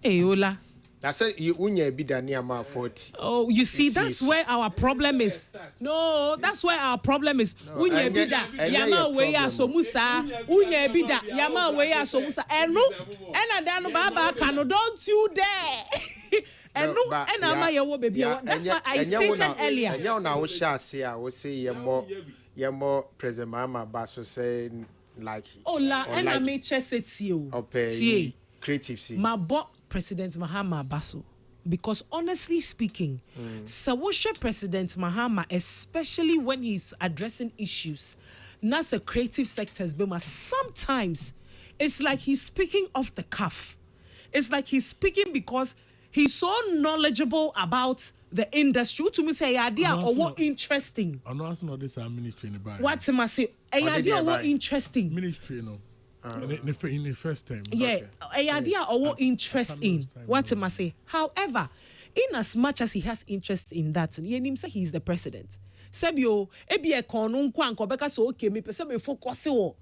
Hey, Ola. That's it. You unye bida near 40. Oh, you see, that's where our problem is. No, that's where our problem is. Unye bida yama weya so musa. Unye bida yama weya so musa. Enu, ena baba kano, don't you dare. Enu, ena ma yewo baby. That's why I stated earlier. And you now shall say I will say ye more President Mahama Basso saying like. Ola, ena me cheset you. Okay. Creative see. Ma bo President Mahama Basso, because honestly speaking, Sawoshe President Mahama, especially when he's addressing issues, not the creative sectors, but sometimes it's like he's speaking off the cuff. It's like he's speaking because he's so knowledgeable about the industry. To me, say idea or what interesting. I'm not this ministry in the Bible. What am I say? Idea or what interesting. Ministry, no. in the first time. Yeah, a idea or interest in what am I say? However, in as much as he has interest in that, he say he is the president. Sebio, ebi e kono nkwanko beka so okay me pese me focus o.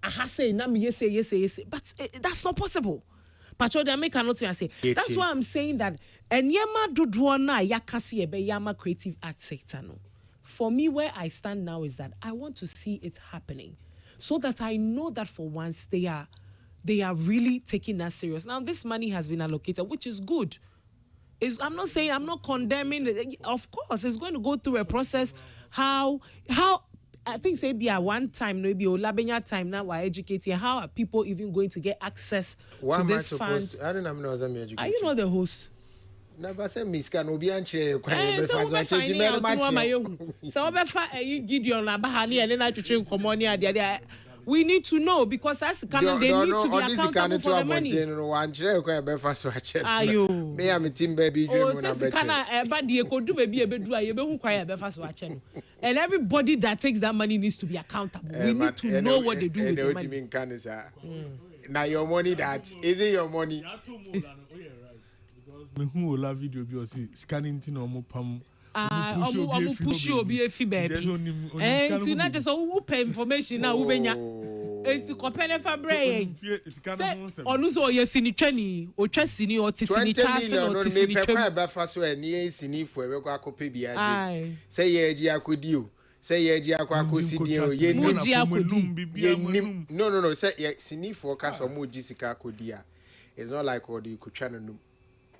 Aha say na me yes, but that's not possible. Pacho de make cannot say. That's why I'm saying that enyema dodoɔ na yakase ebe yama creative art sector no. For me, where I stand now is that I want to see it happening, so that I know that for once they are really taking us serious. Now this money has been allocated, which is good. I'm not saying, I'm not condemning it. Of course, it's going to go through a process. How I think say be at one time, maybe Olabenya time now we're educating. How are people even going to get access to this fund? I don't know. Are you not the host? Never say Miss Can be anche. So Gideon Labahani and then I to train Comonia. We need to know, because that's kind of they need to be accountable for the money. Are you? Me am team baby. Oh, but the could do baby and everybody that takes that money needs to be accountable. We need to know what they do with the money. Now your money, that is it your money? Who will video be scanning to normal pam. Push you be a baby. And it's not just who pay information now. Who benya? It's company for brain. Onu so ye sini training or trusting or tisini task or tisini training. Befaso e ni sini for we kwa kope biaje. Say ye ji akodi o. Say ye ji akwa akosidi o. Ye nim. No. Say ye sini for cast or mo ji sika akodi a. It's not like what you could try to do.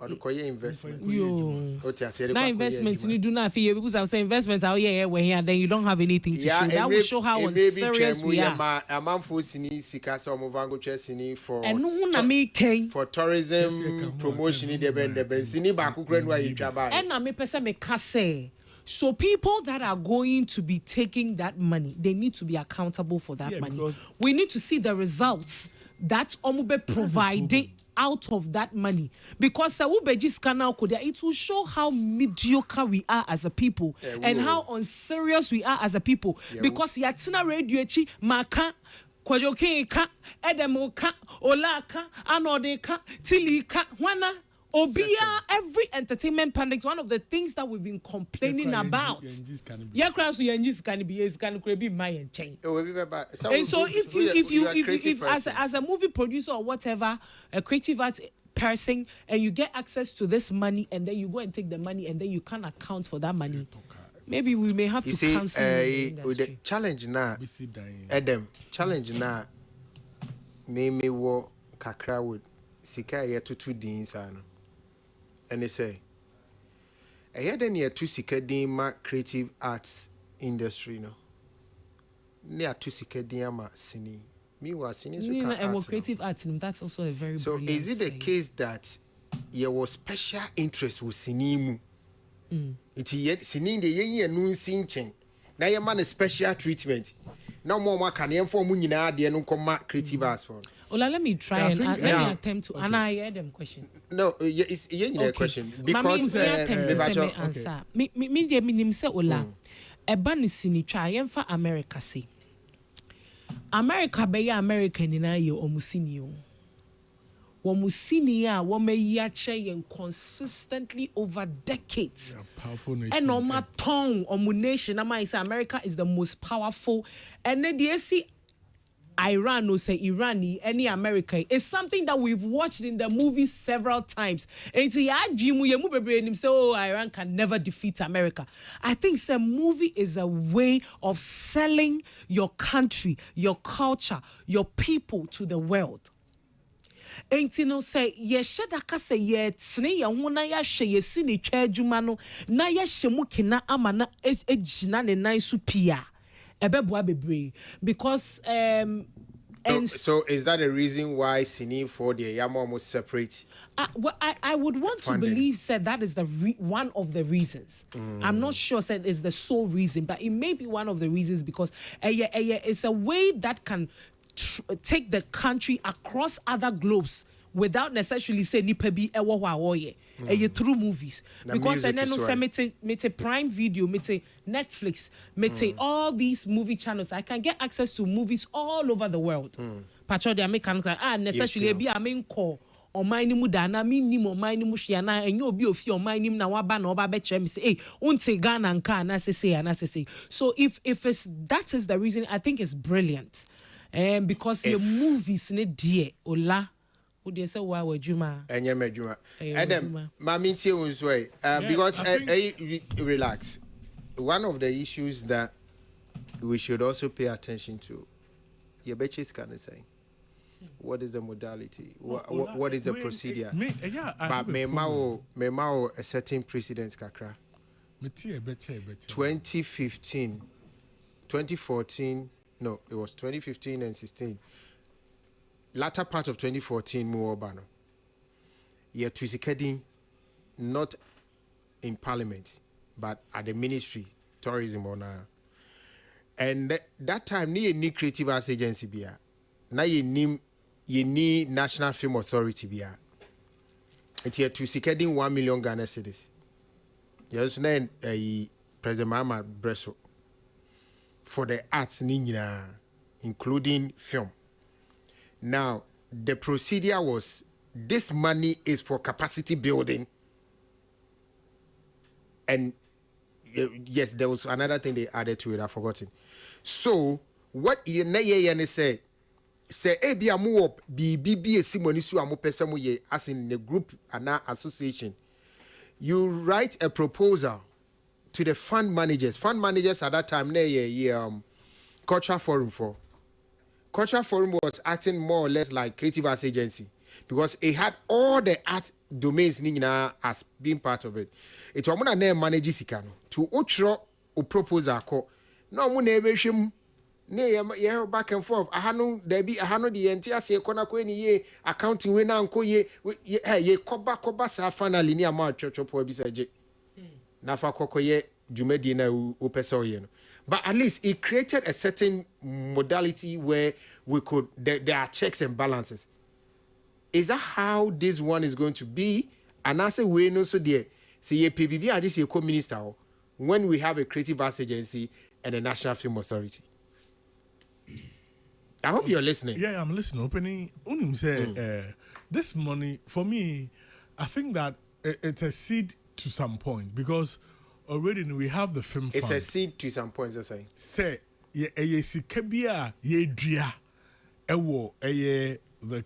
Or the koye investment. Now investment you do not feel, because I was saying investment out here when here then you don't have anything to show. That will show how serious we are. A man for sini sika so mo vango sini for for tourism promotion in the sini ba kukure no ayi twaba. And na me pese me kase. So people that are going to be taking that money, they need to be accountable for that money. We need to see the results that Omube provided out of that money, because it will show how mediocre we are as a people and how unserious we are as a people. Because yatina radio maka kwajoke ka edemo ka ola ka anode ka tili ka wana obia. Every entertainment pundit, one of the things that we've been complaining about. Yeah, cross yenjis can be my and chain. And so if you as a movie producer or whatever, a creative art person, and you get access to this money, and then you go and take the money, and then you can't account for that money, maybe we may have to cancel the challenge now. Adam, challenge now. Me wo kakra would sika ye to din sana. And they say, I had any two sikadima creative arts industry, no. Near two sikadima sini. Me was sini creative arts. That's also a very. So is it the case that there was special interest with sinimu? It's yet sini the ye no sinchen. Now your man a special treatment. No more can inform munina de no come creative arts for. Ola, let me try let me attempt to answer them question. No, it's a question because answer. Me say Ola. Eba ni sini try yemfa America say. America be ya American na ye omusini yo. Womusini ya womeyache yen consistently over decades. Powerful nation. And on my tongue, omu nation, I say America is the most powerful. And then they see Iran or say Irani, any American, is something that we've watched in the movies several times. And say, oh, Iran can never defeat America. I think the movie is a way of selling your country, your culture, your people to the world. And you know, say, yeshadaka say, ye tsne ya hona ya she yesi ni twa adwuma no na ya shemu kina amana ejina ne nan su pia. Because so is that a reason why Sini for the Yama almost separate? Well, I would want to believe said that is the one of the reasons. I'm not sure said it's the sole reason, but it may be one of the reasons, because it's a way that can take the country across other globes without necessarily saying nipa bi ewo hwa woye through movies, because then no say mete Prime Video, mete Netflix, mete all these movie channels. I can get access to movies all over the world. patcho de American necessarily be a main call or mine mu da na me nim or mine mu hia na enye obi ofi or mine nim na waba na oba be chere me say hey unte Ghana nka na say. So if it's that is the reason I think it's brilliant. Because your movies ne dear ola would you say why would you ma enye medjuma Adam mami tie unso because relax. One of the issues that we should also pay attention to your betches can say what is the modality what is the procedure but me mao a certain precedence kakra 2014 no it was 2015 and 16 latter part of 2014 more bano ye twisikedi not in parliament but at the ministry tourism on and that time ni creative arts agency bia na ye ni national film authority bia it ye twisikedi 1 million Ghana cedis yes na president Mama Bresso for the arts ninyina including film. Now the procedure was this money is for capacity building, and yes, there was another thing they added to it. I've forgotten. So what you say ebi amu up BBB simoni su amu pesemu ye as in the group and association. You write a proposal to the fund managers. Fund managers at that time Cultural Forum for. Cultural Forum was acting more or less like creative arts agency because it had all the art domains as being part of it. It was one name manage sikano to utro o proposal ko no mu na ebehwem ne back and forth ahano there be ahano the entire say kona ko ni ye accounting we na nko ye koba sa finally ni ama chochopo bi saje na fa kokoye dwumadi na o pese oye no. But at least it created a certain modality where we could there are checks and balances. Is that how this one is going to be? And I say we know so there. Say PBB are this co-minister when we have a creative arts agency and a national film authority. I hope you're listening. Yeah, I'm listening. Opening unim say this money for me, I think that it's a seed to some point because already we have the film it's fund. A seed to some points, I say. Say, sikabia ye dria ewo the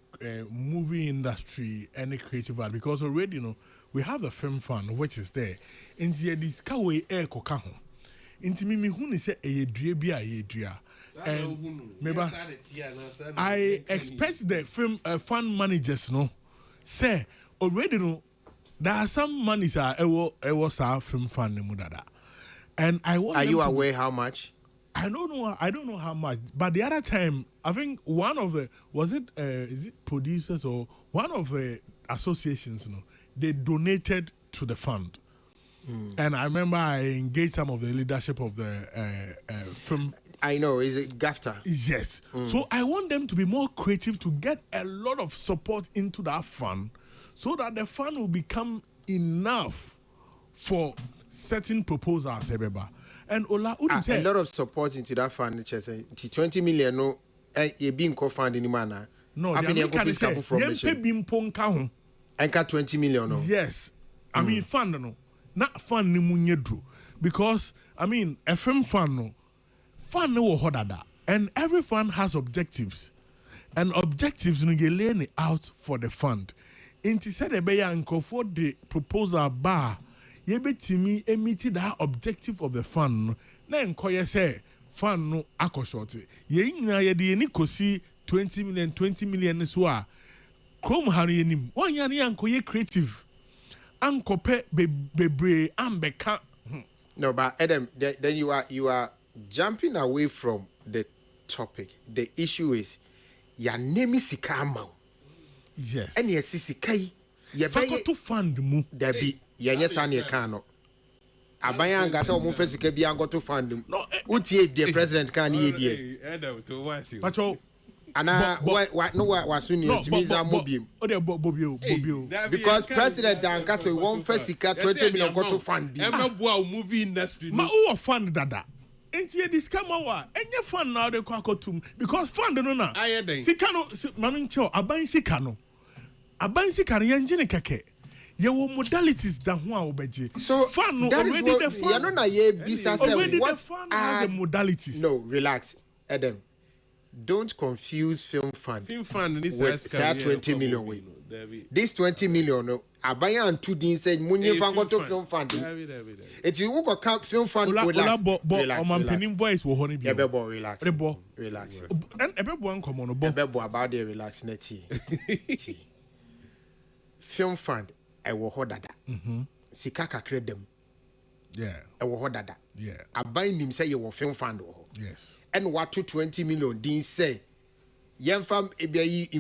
movie industry and the creative art because already we have the film fund which is there. Inti this kawe koka ho. Inti mi hu ni say dria bia ye dria. And maybe I expect the film fund managers say already there are some monies was our film fund mudada, and I want. Are you aware how much? I don't know how much. But the other time, I think one of the is it producers or one of the associations, they donated to the fund, and I remember I engaged some of the leadership of the film. I know, is it GAFTA? Yes. So I want them to be more creative to get a lot of support into that fund. So that the fund will become enough for certain proposals, and Ola, a lot of support into that fund. 20 million, no, you being co-funded in manner. No, I think and 20 million, no. Yes, I mean fund no, not fund ni munyedu because I mean a film fund no hodada, and every fund has objectives, and objectives no you lay it out for the fund. Inti said ebeya nkofo the proposal bar yebetimi emiti that objective of the fund na enkoye say fund no akoshort ye nyina ye de ni kosi 20 million so a krom haru yenim wanya ne ankoye creative ankope bebre ambeka. No, but Adam, then you are jumping away from the topic. The issue is your name is Sikama. Yes. And yes, Sisikai, you to fund mu. There be Yanyasani Kano. Abayan Gasa Mufesika Biango to fund him. No, Uti, the president can eat. But what was soon to me, Zamobium. Because President Dankasa won't Fesica 20 million go to fund. Movie industry. Ma who fund that? Enti this come over. Enye fund now de kwakotum because fund no na. Sika no mami ncho aban sika no. Aban sika no yenjine keke. Ye wo modalities da ho a obeje. So fund no that already is what, the fund. You know na ye bisa say what the fund has the modalities. No, relax. Adam. Don't confuse film fund with 20 million way. This 20 million, no, Abaya and 2 din said, Munye Fango to film fund. It's you who count film fund. Relax. Voice will honey be. Relax. Relax. And everyone come on about the relax neti. Film fund, I will hold that. Sikaka credit them. Yeah. I will hold that. Yeah. Abaya him say you will film fund. Yes. And what to 20 million din say in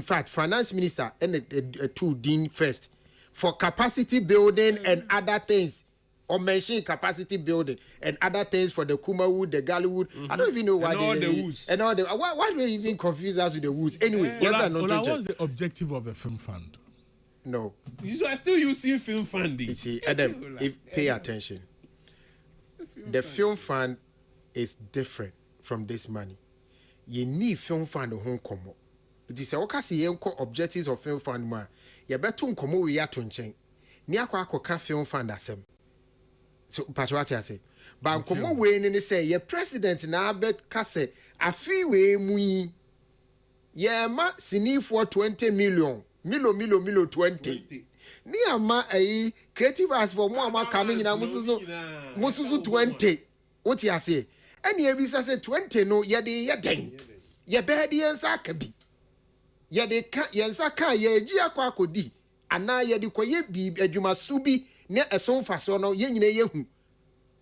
fact finance minister and two din first for capacity building and other things or mention capacity building and other things for the Kumawood, the Gallywood. I don't even know why why do they even confuse us with the woods anyway. What's the objective of the film fund? No, you are still using film funding. You see, Adam, pay attention. The film fund is different from this money. You need film fund home komo. It is a okasi yenko objectives of film fund ma. You better komo we ya tunchen. Ni akwa akoka film fund asem. So patwati ase. Ba komo we ni say ye president na abet kase afi we mu ye ma sini for 20 million. Milo 20. Ni ama creative as for mo ama coming na musuzu 20. What you say? And ye be say 20 no ye de ye den. Ye be de yensa ka bi. Ye de ka yensa ka ye gi akwa akodi. Ana ye de koye bi adwuma su bi ne eson faso no ye nyine ye hu.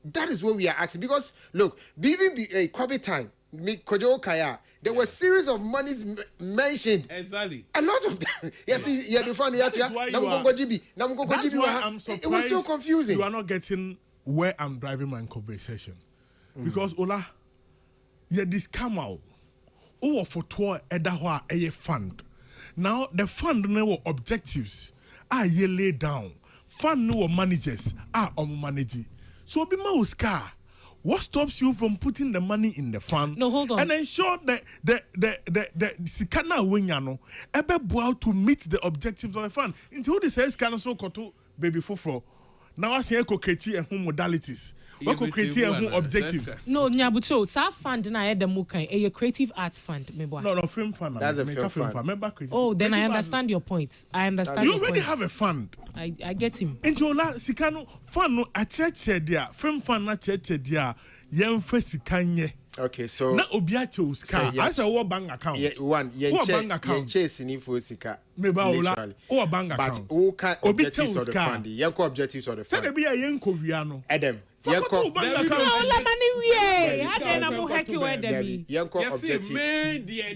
That is what we are asking because look, even COVID time, me kojo kaya, there were series of monies mentioned. Exactly. A lot of them. Yes, yeah, the fund That's why I'm surprised it was so confusing. You are not getting where I'm driving my conversation. Because Ola, yeah, this come out. Oh, for tour edahwa a fund. Now the fund no objectives are ye laid down. Fund no managers are managing. So be mauska. What stops you from putting the money in the fund? No, hold on. And ensure that the sikana winyano ebe bow to meet the objectives of the fund. Until this says can so koto baby fufro. Now I say eco create and modalities. What could create and objectives? No, Nyabucho, sa fund na e demo kan a creative arts fund No, film fund. That's a film fund. Oh, then I understand your point. I understand. You already have a fund. I get him. Enjola sikano fund no a church dia, film fund na church dia, yemfe sikanye. Okay, so na obiacho ska as a war bank account. Yeah, one yen chase ni for sika. Literally. Or bank account. But who can objectives of the fund? Yanko objectives of the fund. Say be a yenko wiano. Adam. Yanko bank account. No, la mani we. Adena mo heki we dem. Yanko objective.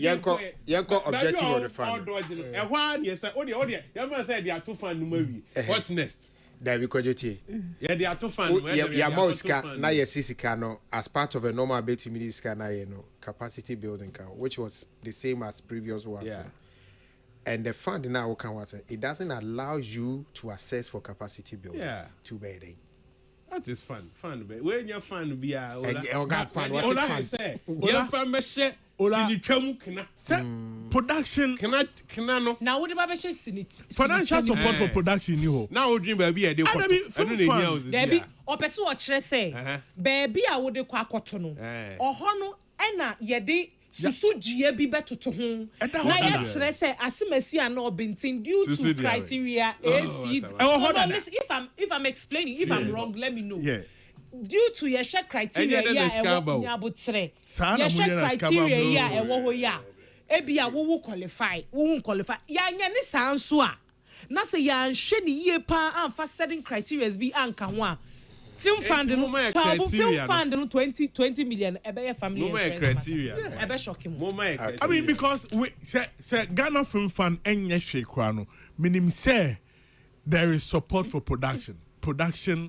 Yanko objective of the fund. E hwa ne say odi yama say dia to fund no mawi. What next? David Kojoti. Yeah, they are to fund. Yeah, Mauska, na ye sisika no as part of a normal beti miliska na ye no capacity building account, which was the same as previous ones. Yeah. And the fund now it doesn't allow you to access for capacity building. Yeah. Too bad. That is fun. When your fun be a fun. What's it fun? Yeah, fun meshe. Ola, production cannot no. Now what about financial support for production you now we dream baby I do Debbie or person what say baby I would kwa koto no oho no ena yede susu gie bi betoto ho na ya kire say asimasi ana obintin due to criteria AC if I'm explaining if I'm wrong let me know. Yeah. Due to your share criteria ya ewo nyabotre your share criteria ya ewo ho ya ebia wo qualify ya nya ne sanso a na se ya nhwe ne yie pa amfa certain criteria bi anka ho a film fund no film fund no 20 million ebe family criteria ebe shocking I mean because we say Ghana film fund enye hwe kwa no minim say there is support for production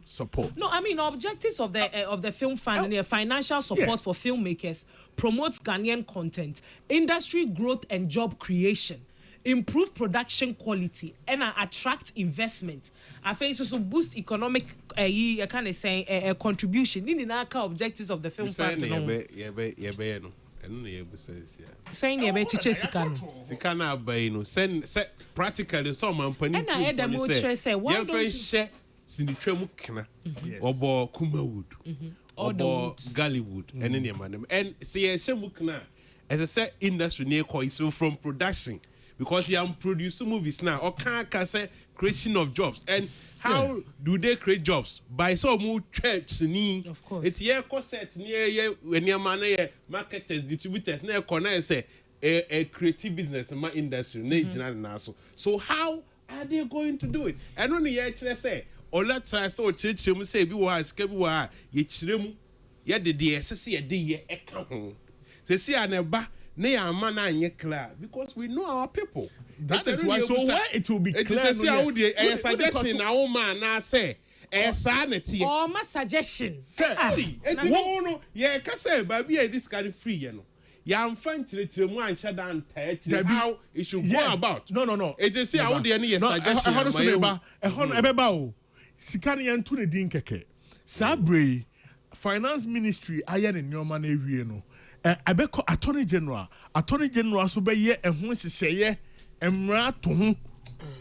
support. No, I mean objectives of the film fund and financial support for filmmakers, promotes Ghanaian content, industry growth and job creation. improve production quality and attract investment. I think so boost economic I kind of say contribution in the objectives of the film fund. Saying you bet you Sikana Baino send practically some man pani. And I had a more say why don't you share Sinitremukna or Kumawood or Gallywood and any man and see a Shemukna as a set industry near so from production because you am producing movies now or can't say creation of jobs and how do they create jobs? By some more trips, of course. It's here set near when your man marketers, distributors, near corner say a creative business in my industry, so how are they going to do it? And only actually say, or let's say, church, say, be wise, Kebu, Yichrim, yet the DSC a day, a count. They see an eba, nay, a man and clear because we know our people. That is why. So why it will be clear? A suggestion, our man, I say, a sanity. Oh, my suggestion. No, yeah, can say, baby, this kind of free, you know. Yeah, I'm fine to one shut down how it should go about. No. It is how the any suggestion. Sikani and to the Dinkeke. Sabre, Finance Ministry, I had in your money, no. I beg Attorney General so be ye and who say emra to hu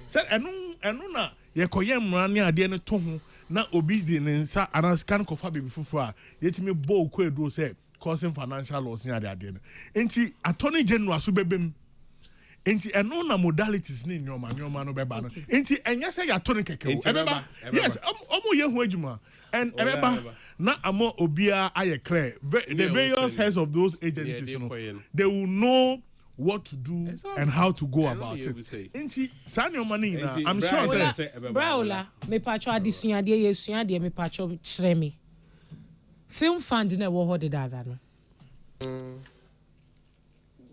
said enu na ye koye emra ne ade ne to hu na obi di ne nsa anascan kofa be fufu a yetimi bo ko edu say causing financial loss ne ade ne enti Attorney General so bebem enti enu na modalities ne nyoma no beba no enti enya say ya to ne keke ebeba yes omo ye hu adwuma and ebeba na amo obia aye clear the various heads of those agencies you know, they will know what to do and how to go about it. Inti sanyo money na I'm sure say Braula me pacho adisua de yesua de me pacho kyerɛ me. Film fund na wo ho de dada no.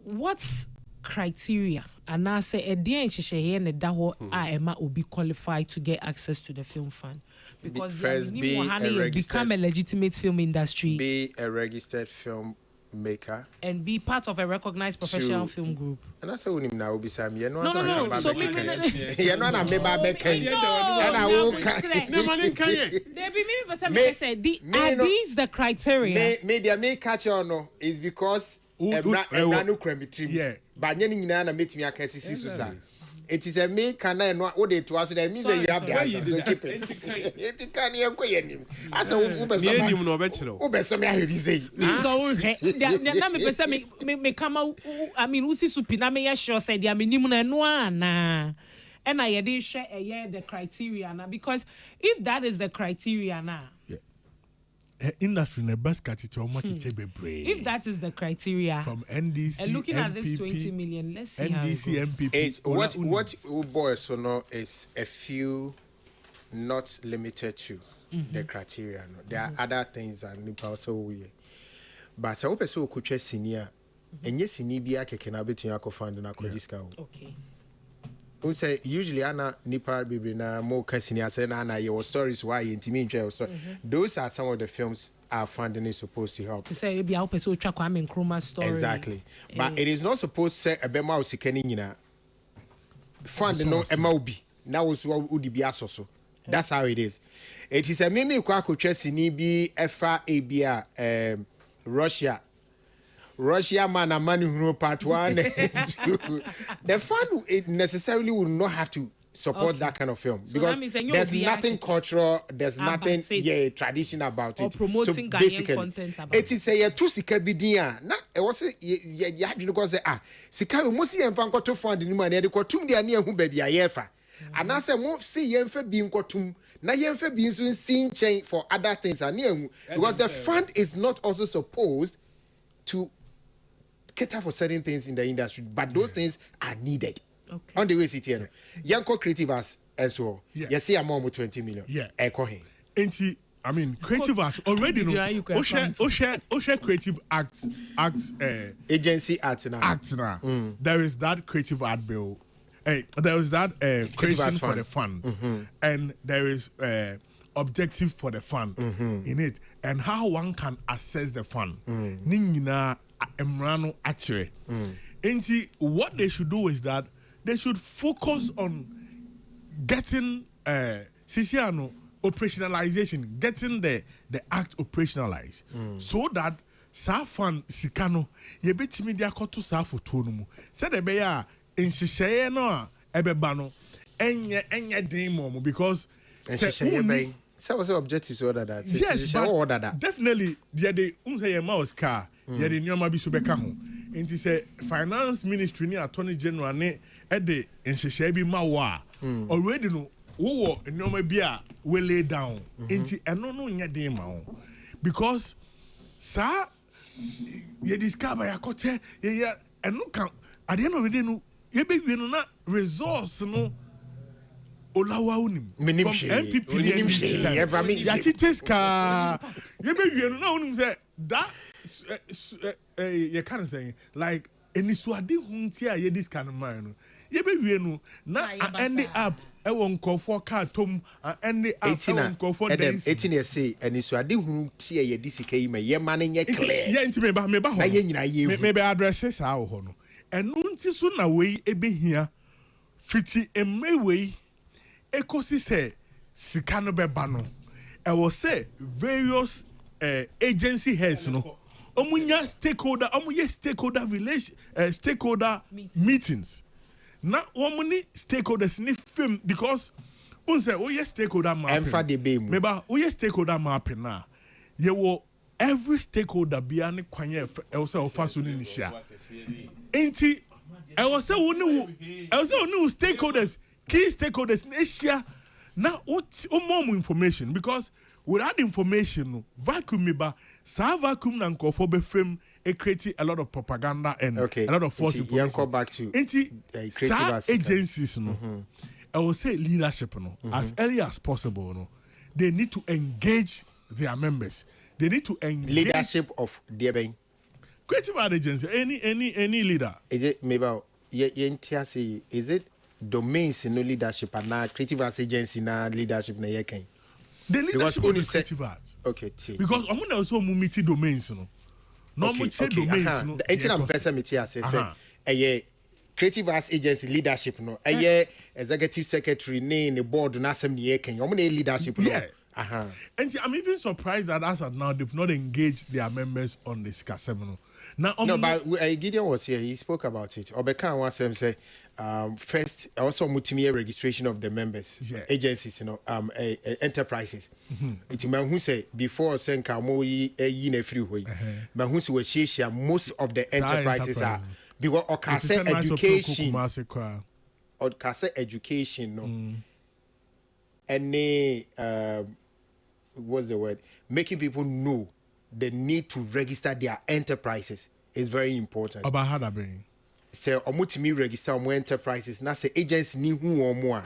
What's criteria and I say a dear nhyehyɛ ne da ho a ema obi qualified to get access to the film fund because first become a legitimate film industry, be a registered film maker and be part of a recognized professional film group. And I say we now will be some you know no so you know na me ba be kan and I will no money can there be me person say are these the criteria me catch on no is because emra no kramitrim but nye nyina na metimi aka sisi so sa it is a me can no what they to us that means that you have the answer so keep it can you go yenim asa wo be so yenim no be kire wo be so me ahwe bi say so na me pese me come I mean usi supi na me sure say dia me nim na no ana and I dey share the criteria na because if that is the criteria na industry na best catch it much bebre. If that is the criteria from NDC and looking MPP, at this 20 million, let's see NDC, how it goes. MPP. It's what boys so know is a few, not limited to the criteria. No. There are other things that nipa also we. But so person who could senior, and yes, senior be a kekena beti yako fund na kujisika. Okay. We say usually ana nipa bibi na mo kasini say na ana your stories why intimi nche story. Those are some of the films our funding is supposed to help. To say be a person track Kwame Nkrumah story. Exactly. But it is not supposed to say ebema usikeni nyina. Fund no ema obi. Na wo so udi bi asoso. That's how it is. It is a mimi kwa kotwa ni bi efa ebia Russia man and money who part 1 and 2. The fund it necessarily will not have to support that kind of film so because there's nothing cultural, there's nothing traditional about it. Or promoting so Ghanaian content about it. Is a two sika bidia. Na it was you have to go say sika musi yemfa nkoto fund ni man e de kotum de ane hu ba bia yefa. And I say mo see yemfa bi nkotum na yemfa bi nso nsin chain for other things ane hu because the fund is not also supposed to cater for certain things in the industry, but those things are needed. Okay. On the way, sit here. Yanko creative as well. Yes, see, I'm on 20 million. Yeah. Enti, I mean, creative arts already know. Osha creative arts agency arts now. There is that creative art bill. There is that creation for the fund, and there is objective for the fund in it, and how one can assess the fund. Ningina emrano actually. Enti, what they should do is that they should focus on getting Sisiano operationalization, getting the act operationalized, so that Safan Sikano, ye bet me dia koto Safo Tonumu. Said the bear in Shishaye no ebebano, enya demo because so was objective so that yes, but definitely the say a mouse car, ye the nyoma bi so beka ho. Nti say finance ministry ni attorney general ne ede Shishaye bi ma wa already no wo nyoma bi a we lay down. Nti eno no nya den ma ho because sa ye discover ya kote ye eno kan at the end of the day no ye be no na resource no olawa unim from MPP ever me ya teachers ka ye be no na unim say that you can say like enisuade hunti a ye this kind of man no ye be no na end up e won nkofo ka tom end up e won nkofo days 18 years say enisuade hunti a ye disika yi ma ye man nye clear ye nti me ba ho na ye nyina ye me be addresses a ho no enu nti so na we ebehia fiti emre we ekosi say sika no be ba no e was say various agency heads no omunya stakeholder relation stakeholder meetings na omuni stakeholders ni film because un say we stakeholder mapping emfa de be mu me ba we stakeholder mapping na ye wo every stakeholder bia ne kwanye e wo say ofa so ni hia enti e wo say woni stakeholders key stakeholders na hia na what more information because without information no vacuum me ba sa vacuum na nkofo be frame it creates a lot of propaganda and a lot of false information. Back to creative agencies no I will say leadership no as early as possible no they need to engage their members. They need to engage leadership of their being creative agency any leader. Is it maybe is it domains no leadership and na creative agency na leadership na yeken the leadership of the creative arts. Okay, because I'm going to multi domains no domains no the entire person me say creative arts agency leadership no executive secretary ne board na asem ne yeken omo na leadership no and I'm even surprised that as of now they've not engaged their members on this seminar. Now, no, but Gideon was here. He spoke about it. Obeka wants to say, first, also multi-year registration of the members, agencies, enterprises. It's man who say before Senka mo yine free way. Man who say we most of the enterprises are because okase education, okase education, no, and what's the word? Making people know the need to register their enterprises is very important. About how that being? So, omutimi register more enterprises. Now, say agents ni who or more.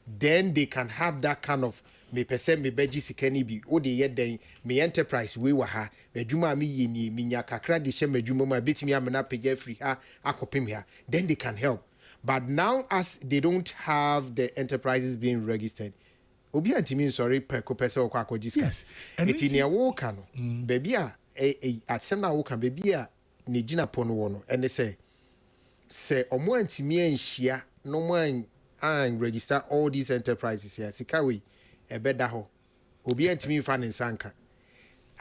Then they can have that kind of me person me beji sikeni bi. O de yet then me enterprise we wa ha. Me juma mi yini mi nya kakra de she me juma ma beti mi amena pege free ha akopim ha. Then they can help. But now, as they don't have the enterprises being registered. Obi antimi sorry peko pesa okwa akojiska. Yes. Eti ne wo ka no. Baby a atsem na wo ka baby a ne gina pono wo no. Ene say omo antimi anhia no man and register all these enterprises here. Sika we ebeda ho. Obi antimi fa ne nsanka.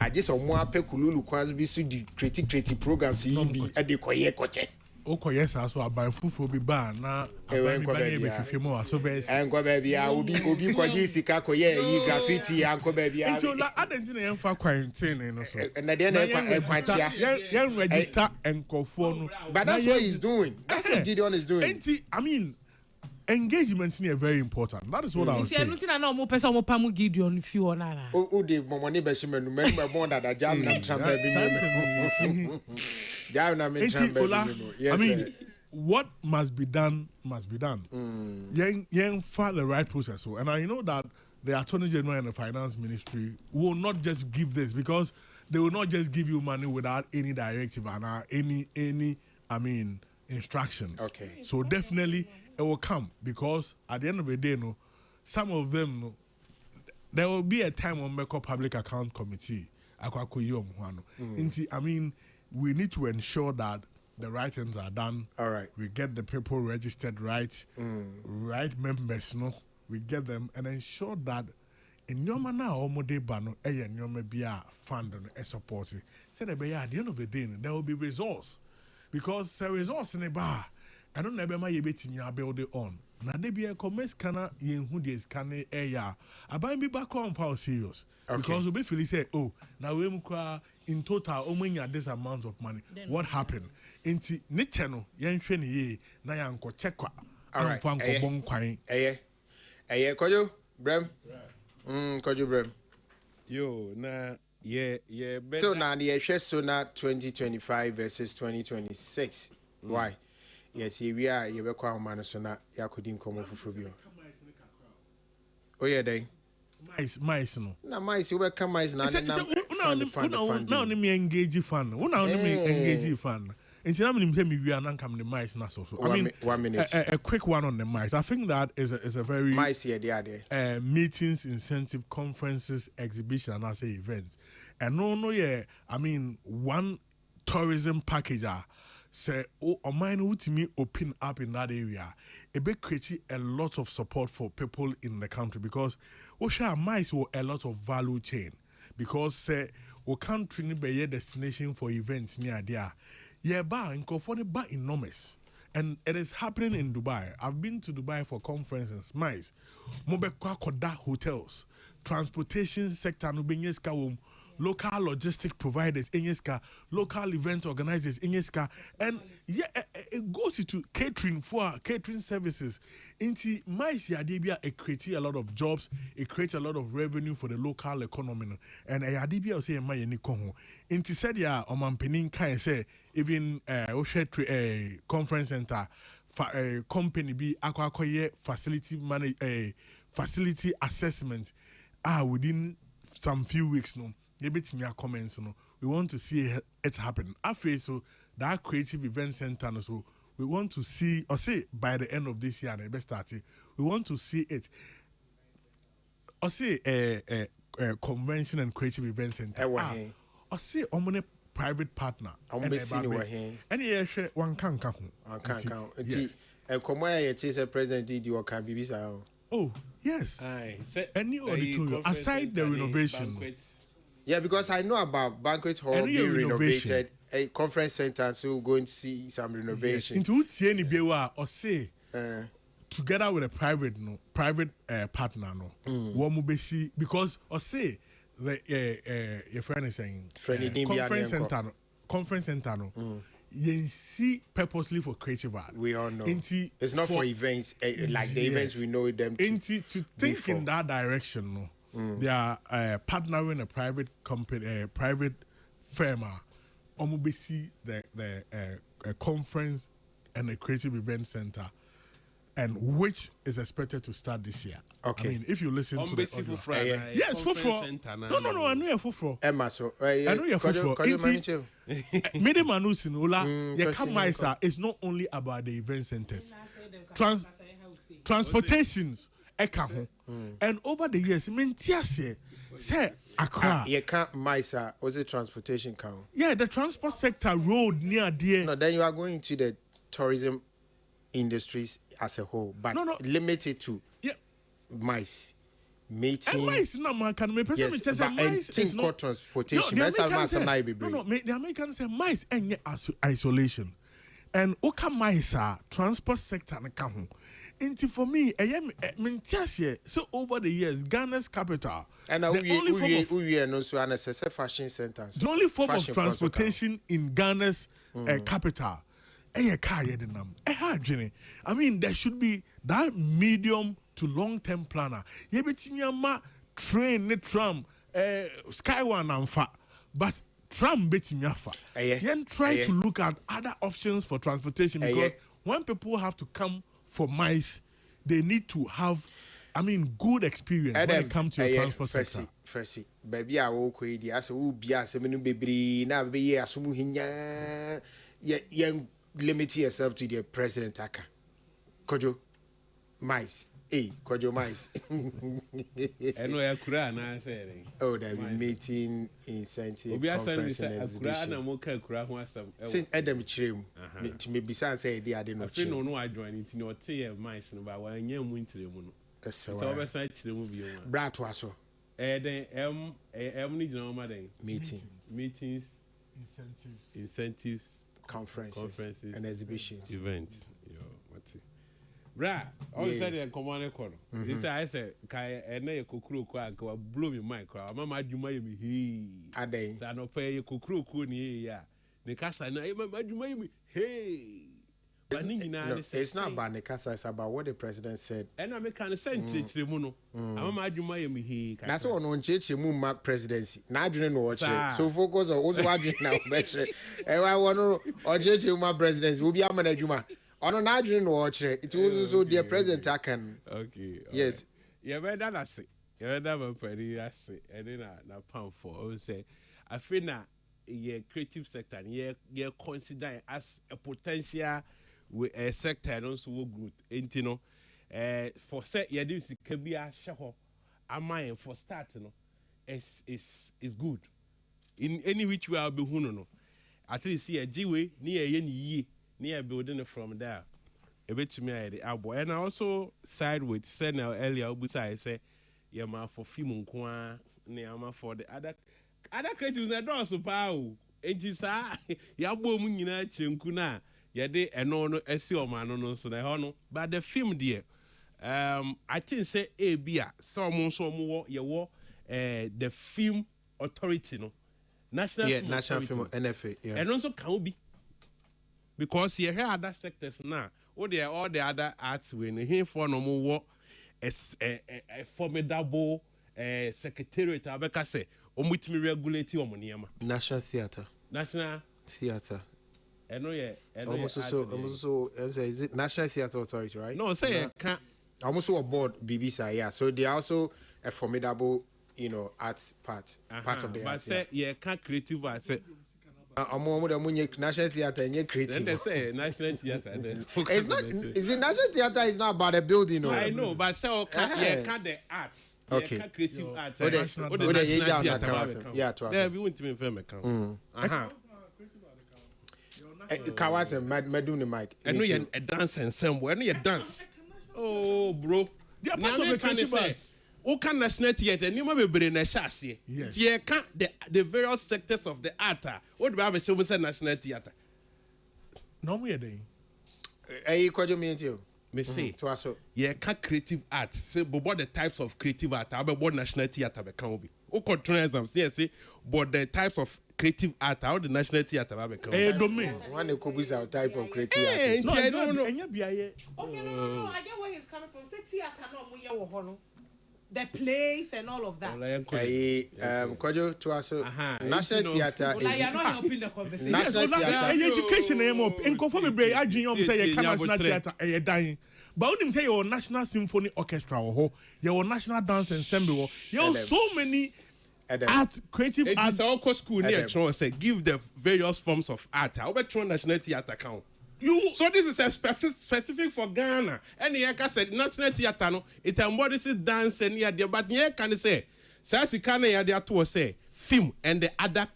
Aje so omo apekululu kwanzo bi su di creative programs yi bi ade koye koche. Oko yes aso aban fufu bi ba na aban ba na be hwehwe mo aso be enko ba bia obi kwaji sika koye yi graffiti anko ba bia nti la adanti na yemfa quarantine no so na de na kwantia yan register enkofo no but that's what he's doing. That's what Gideon is doing. Nti I mean engagement is very important. That is what I was saying. Nti na omo pesa omo pamu Gideon fi ona na o de momoni be shimenu me bon da jam na tramba bi no I mean, what must be done must be done. Yen follow the right process. So, and I know that the Attorney General and the Finance Ministry will not just give this because they will not just give you money without any directive and any instructions. Okay. So definitely it will come because at the end of the day, some of them, there will be a time on Meko Public Account Committee. I mean, we need to ensure that the right things are done. All right. We get the people registered right, right members, no, we get them and ensure that in your manner, almost bano, and your maybe a fund and support it. Said at the end of the day, there will be results because there results in a bar. I don't never my betting you build it on. Now they be a commerce canna in who is canny air. I buy me back on power serious because we basically say, oh, now we in total only this amount of money. Then what happened? Inti niteno yen hwe ne ye na yanko checkwa. All right. Bon kwan. Kojo Brem. Kojo Brem. Yo, na yeah. So now the share Sona 2025 versus 2026. Why? Yes, we are you be kwa man so na yakodi nkomo fufubio. Oh yeah, day. Mice no. Na mice we come mice na fund. Now me engage fan. Now me engage fan. And so we are not coming the mice now. So I mean 1 minute. A quick one on the mice. I think that is a very mice here they are there. Meetings, incentive, conferences, exhibition, and I say events. And no, yeah. I mean one tourism package. Say, oh, mine would me open up in that area. It be create a lot of support for people in the country because Osha mice will a lot of value chain because say we country ni be a destination for events near there. Yeah, ba in Kofone ba enormous. And it is happening in Dubai. I've been to Dubai for conferences. Mice, mobe kwa koda hotels, transportation sector no benyeska wom. Local logistic providers, Enyeska, local event organizers, Enyeska, and yeah, it goes to catering for catering services. Into my Adibia, it creates a lot of jobs, it creates a lot of revenue for the local economy. And Adibia will say, my Nikoho. Into said, yeah, Oman can say, even a conference center, company be aquacoye facility assessment within some few weeks. No. Comments, we want to see it happen. After so that creative event center, so we want to see, or say by the end of this year, and best starting, we want to see it. Or say a convention and creative event center. Or say private partner. And yeah, one can't count. And come where it is a president did you can be visa. Oh yes. And you auditorium aside the renovation. Yeah, because I know about banquet hall being renovated, a conference center, so going to see some renovation. Into any bewa or say together with a private partner because or say the your friend is saying conference center you see purposely for creative art. We all know it's not for events like the events we know them to think in that direction. They are partnering a private company, a private firm, see the conference and a creative event center, and which is expected to start this year. Okay. I mean, if you listen to the audio, yes, Fufro. No, I know you're Fufro. Emma, so I know you're Fufro. Medimanus in Ola, Yakamaysa is not only about the event centers, transportations. And over the years, say Accra. You can't Maisa, was it transportation count? Yeah, the transport sector road near there. No, then you are going to the tourism industries as a whole, but limited to mice. Meeting. And mice, no man can make mice is not transportation. The Americans say mice and isolation. And Oka mice transport sector and account. For me, so over the years, Ghana's capital, and the fashion centers. The only form of transportation in Ghana's capital, I mean, there should be that medium to long-term planner. Train, tram, Skyone and fa, but tram betimiafa. Then try to look at other options for transportation because when people have to come for mice, they need to have, good experience when it comes to your transport sector. First, baby, I will quit the as who be as a baby, now be a sumuhinya, young limit yourself to the president. Kojo, mice, Hey, Kojo Mice. I know I could not say. Oh, there be meeting, incentive, conference, and exhibition. Since Adam Chrim, to me, besides, say, I didn't know. I know I joined it in your tea mice and about 1 year winter. It's always like the movie. Brat was so. Then need no matter. Meetings, incentives, conferences, and exhibitions. Events. Bra, all said in command corner. This I said, Kai and a cuckoo quack or blow me my crowd. Mamma, you may be he. A day. I don't pay a cuckoo near. The casa, and I may be hey. It's not about the casa, it's about what the president said. And I make an essential to the mono. I'm a Miami he. That's all on church, moon map presidency. Now, you know what? So focus on also watching now. Better. I want to or church, my presidency will be a man. On an Adrian watch, it was also dear President Akan. Okay. Yes. You better not say. You better not pretty. I say. And then I pound for. I would say, I feel now, your creative sector, you consider as a potential with a sector and also good. And you know, for set, you do see can be a show. A mind for starting, is good. In any which way I'll be no. At least see a G-way near ye. Near building it from there. A bit to me, and I also side with Senna earlier, which I say, Yama for film Niama for the other creatives that also power. And you say, Yabo Munina Chinkuna, Yade, and no, SEO man, no, so the honor. But the film, dear, I think say, Bia, some more, the film authority, no, national film, NFA, and also can be. Because you hear other sectors now, all the other arts when here for no more a formidable secretariat. I beka say, omutimi regulate your money. National Theatre. I know, yeah. Almost so, is it National Theatre Authority, right? No, say can't. Almost a board BBC, yeah. So they are also a formidable, arts part of the art. But say, yeah, can't creative art. National Theatre and creative. Then they say National Theatre. It's not. Is it National Theatre? Is not about the building, no. I know, but so can't the art. Okay. Can't creative art. The National Theatre. Yeah, to us. There we won't even film account. Kawase, Maduni Mike. I know you're a dance ensemble. I know you dance. Oh, bro. They are part of the creative arts. Oka National Theatre, and you may be in a chassis. Yes. The various sectors of the art. What do we have a show with National Theatre? No, we are doing. Hey, what do you mean to you? Me say, to us, yeah, creative arts. Say, but what the types of creative art? How about National Theatre can be? O control exams, yes, say, but the types of creative art, how the National Theatre can be? Domain. One could be our type of creative art. No, I don't know. Okay, no, I get where he's coming from. Say theatre, no, the place and all of that. Kojo to us, National Theatre is. You're not helping the conversation. National Theatre. Education, in conformity, say National Theatre, dying. But when you say your National Symphony Orchestra or your National Dance Ensemble, you have so many art, creative art. It's all school near say give the various forms of art. How about National Theatre count? So this is a specific for Ghana. And the I said National Theatre no, it embodies dance and yeah, but yeah, can say Sasi Kana ya there to say film and the other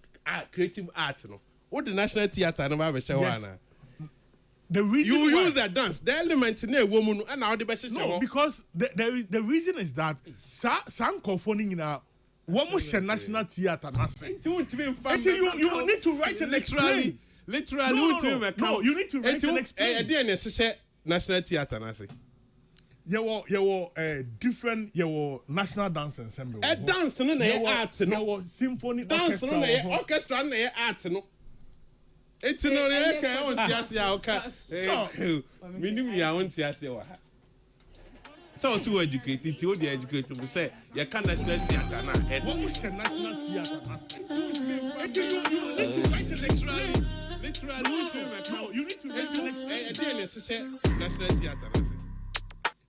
creative art no. What the National Theatre no have say one. The reason you use the dance, the element in a woman and now the best. No, because the reason is that some confounding in a National Theatre. You need to write and explain. Literally, no, you need to write and explain. National Theatre, Nasi. You were different. You were National Dance Ensemble. A dance, no, art, no. You were symphony dance, no, orchestra, no, art, no. It's no, I want to ask you, okay. Minimum, I want to ask you. So to educated, to the educated, we say you can't National Theatre now. What was the National Theatre? You need to National Theatre.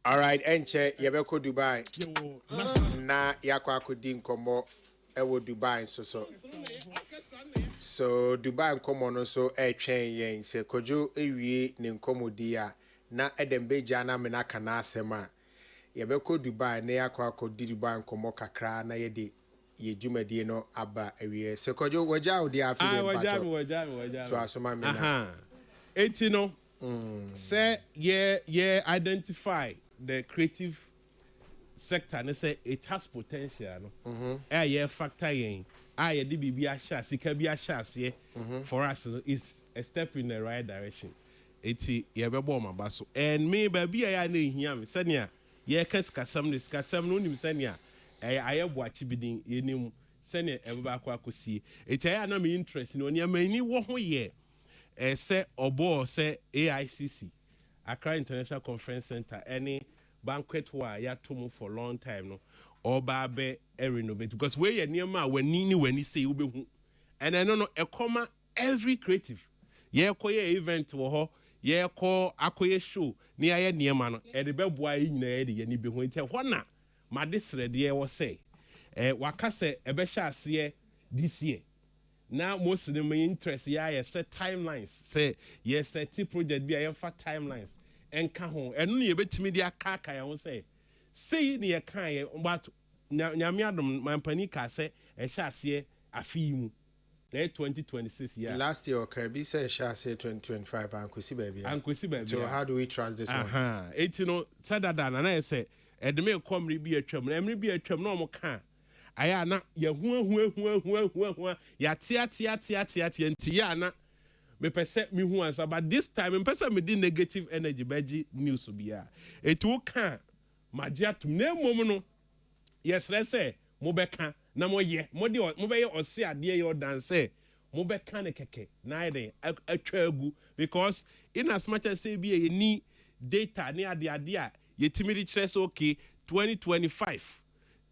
All right, Enche, Yabeko Dubai. Na yakwa kudi nkomo ewo Dubai so. So Dubai nkomo no so etwen yen se kojo ewie ne nkomo dia na edembe jana me na kana asema. yɛbɛkɔ Dubai na yɛakɔ di Dubai nkɔmmɔ kakra na yɛde yɛ dwumadie no aba awie sɛ kɔdwo wɔgya wo deɛ afi de mpakyɛ to asoma me na enti no say yeah identify the creative sector and say it has potential no yeah factor in the bibi asha sika bi asha for us is a step in the right direction eti ye be bo maba so and me baby I na ehia me senia ye kasam no nim senia aye boachi bidin yenim senia e ba akosie eti aye na me interest no nia mani wo ho ye say obo say AICC Accra International Conference Center any banquet wa ya tomu for long time no oba be renovate because we ye niam when ni say we be hu and I no e comma every creative ye koye event wo ho ye ko akoye show ni aye niam no e de be boa yi nyina ye de ye ni be hu nte ho na ma de srede ye wo say waka say e be sha ase this year. Now most of them interest set timelines say yes set project be for timelines and ka ho eno ne yebetimi dia kaka ya ho say ne ye kan ye but nyame adom mampani ka say e hya ase afi mu 2026 year last year okay be say hya ase 2025 ankosi baby so how do we trust this one it you know sadada na say edeme komri bi atwam na emri bi atwam na omo ka aya na ye hu ya tia nti ya na me pese me hu ansa but this time me pese me di negative energy baji news bia etu ka magia tum na mom no yes let's say mo beka na mo ye mo be ye ose ade ye dance mo beka ne keke na ide atwa agu because in as much as say be ni data ni ade a yetimi di kire so okay 2025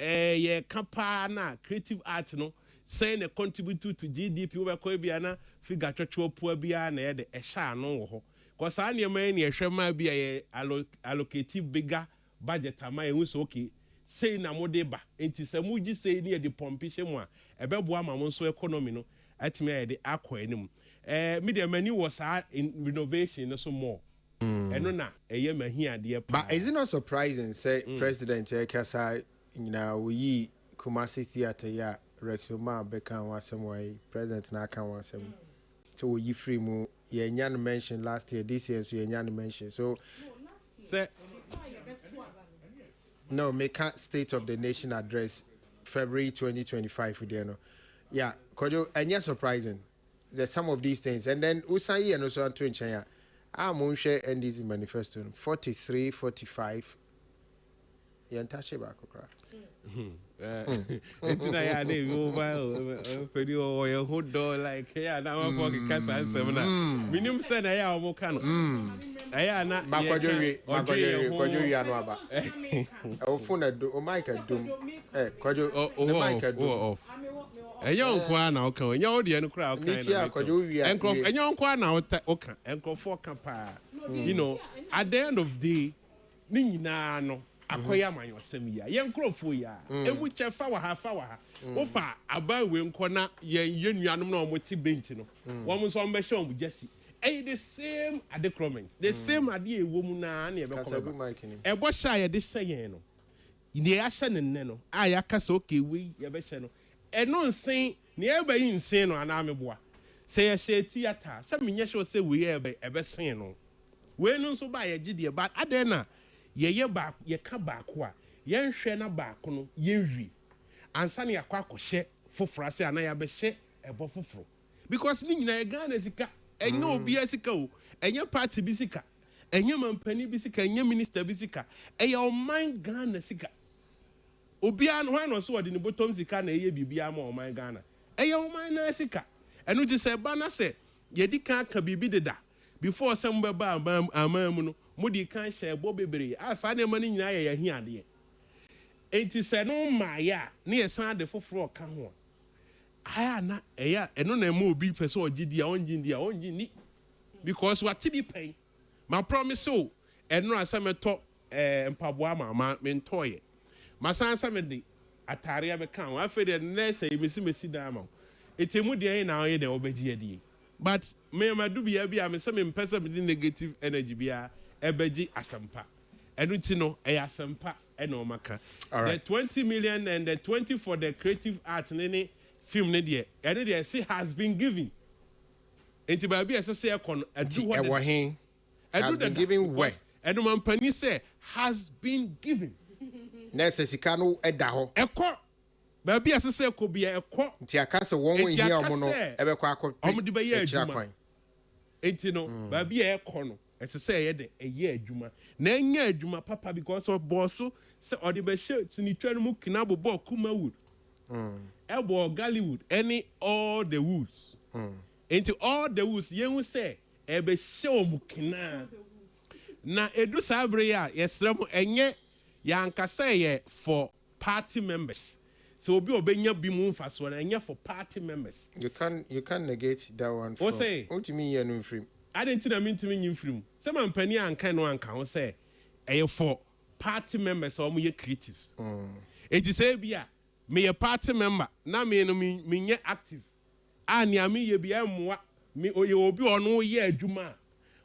yeah, kapa na creative art no saying a contribute to GDP over Kobiana figure to poor bia na de esha no ho cause any man ye hwema bia ye allocative bigger budget am e so okay say na modeba enti se muji say ni de pompishe mu a ebeboa ma mo so economy no atime ye de akọ enim media mani was in renovation so more eno na eye mahia de but is it not surprising say president Ekasa we Kumasi Theatre ya Rex Roma beka wasem way president na kan wasem so we free mu ye nyan mention last year this year so ye nyan mention so say no make state of the nation address February 2025 for there no yeah kojo enya surprising there's some of these things and then usayi and also to nchen ya mo nhwe NDC manifesto 43 45 ye ntache ba kokra it's na ya dey over pedi o ye hodo like ya na one for kasa ansem na minim say na ya omo ka no aya na kwajo anu aba o phone do o mic dum kwajo the mic dum enyo nko na o kan enyo o de no kra o kan na kwajo wi enyo nko na o kan enkrofo kan pa you know at the end of the day ni nyina no akoya manyo sem ya ye nkrofo ya ewu chefa wa ha ofa abawe nko na ye nuanom na omoti bench no wo so mbe hye om jesi the same adekrement the same ade ewo mu na na ye be ko ebo sha ye de hye no ne ya hye ne no aya kasa oke wi ye be hye no eno nsen ne ye ba yi nsen no ana meboa se ye hye theater se menye hye se wi ye be sen no we no so ba ye gide ba ade na ye ba ye ka ba ko a ye nhwe na ba ko no ye wi ansa ne yakwa akɔhye foforo ase ana ya be hye ebo foforo because ni nyina ye Ghana sika enye obi asika o enye party bi sika enye mampani bi sika enye minister bi sika eye o man Ghana sika obi an hwan no so odi ne bottom sika na eye bibia ma o man Ghana eye o man na sika enu ji se ba na se ye di kan ka bibi deda before some be ba amamu no mudi kan hye bo bebere asa na mani nyina ye hia de enti se no ma ya na ye san de foforo ka ho aya na eya eno na ma obi pese ogidi a onji ni because what be pay my promise so eno asa meto mpaboa mama mentoye masan asa me de atare be kan afa de na say mesi da ma etemu de na ye de obegi ade but me madu bia bia me say me pese me negative energy bia ebeji asampa eno ti no eya asampa and omaka. All right. The 20 million and the 20 for the creative art nene film ne there. And there say has been given. Enti baby as say kon adu what has been given where? And man pani say has been given. Nese sika no eda ho. Ekọ baby as say ko bia ekọ. Nti aka se won won hia omo no ebe kwa akọ. Omo de be ye adwuma. Enti no baby ekọ no. Ese say ye de eye adwuma. Na enya adwuma papa because of boss say odi be she tinitwa no mu kina bobo kuma wood. Ebo Gollywood any all the woods. Into all the woods yen say ebe show mu kina. Na edu sabre ya yesrem enye yankasa ye for party members. So obi obenya bi mu mfaso na enye for party members. You can negate that one. What say? What you mean you no free? I didn't know mean to mean you free. Some company anka no anka ho say eye for party members or mu creatives. It is say bia me a party member na me no me nye active. Ani ami ye bia mmoa me oye obi ono ye adwuma.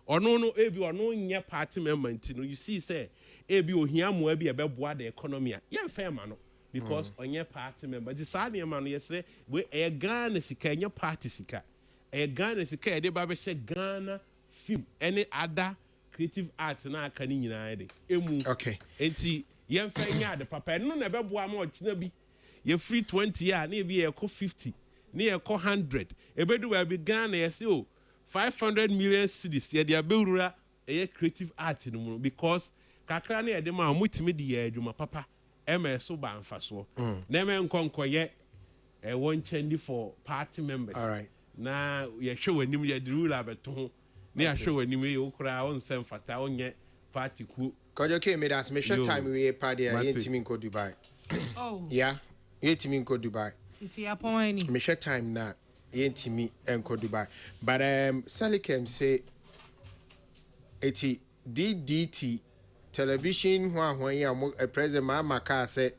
Ono no ebi ono nye party member ntino you see say ebi ohia mmoa bi ebeboa the economy a ye fair ma no because onye party member the sad name no yesre we e Ghana sika nye party sika e Ghana sika e de ba be she Ghana film any other creative art na aka ni nyina de emu okay enti ye fa nya de papa no na beboa ma ochina bi ye free 20 ya na ebi ye ko 50 na ye ko 100 ebedu we bi Ghana ye say o 500 million cedis ye dia bewura e creative art no mu because kakra na ye de ma omutimi de ye adwuma papa eme so ba mfaso na me nkonkoye e won chendi for party members. All right. Na ye hwe wanim ye de rule abeto ho na ye hwe wanim ye okura on sem fata onye party ku Kojo ke me das me short time we party ye team ko Dubai. Oh. Yeah. Ye team ko Dubai. Nti apon ani. Me short time na ye team enko Dubai. But Salikem say eti DDT television ho ya president mama ka say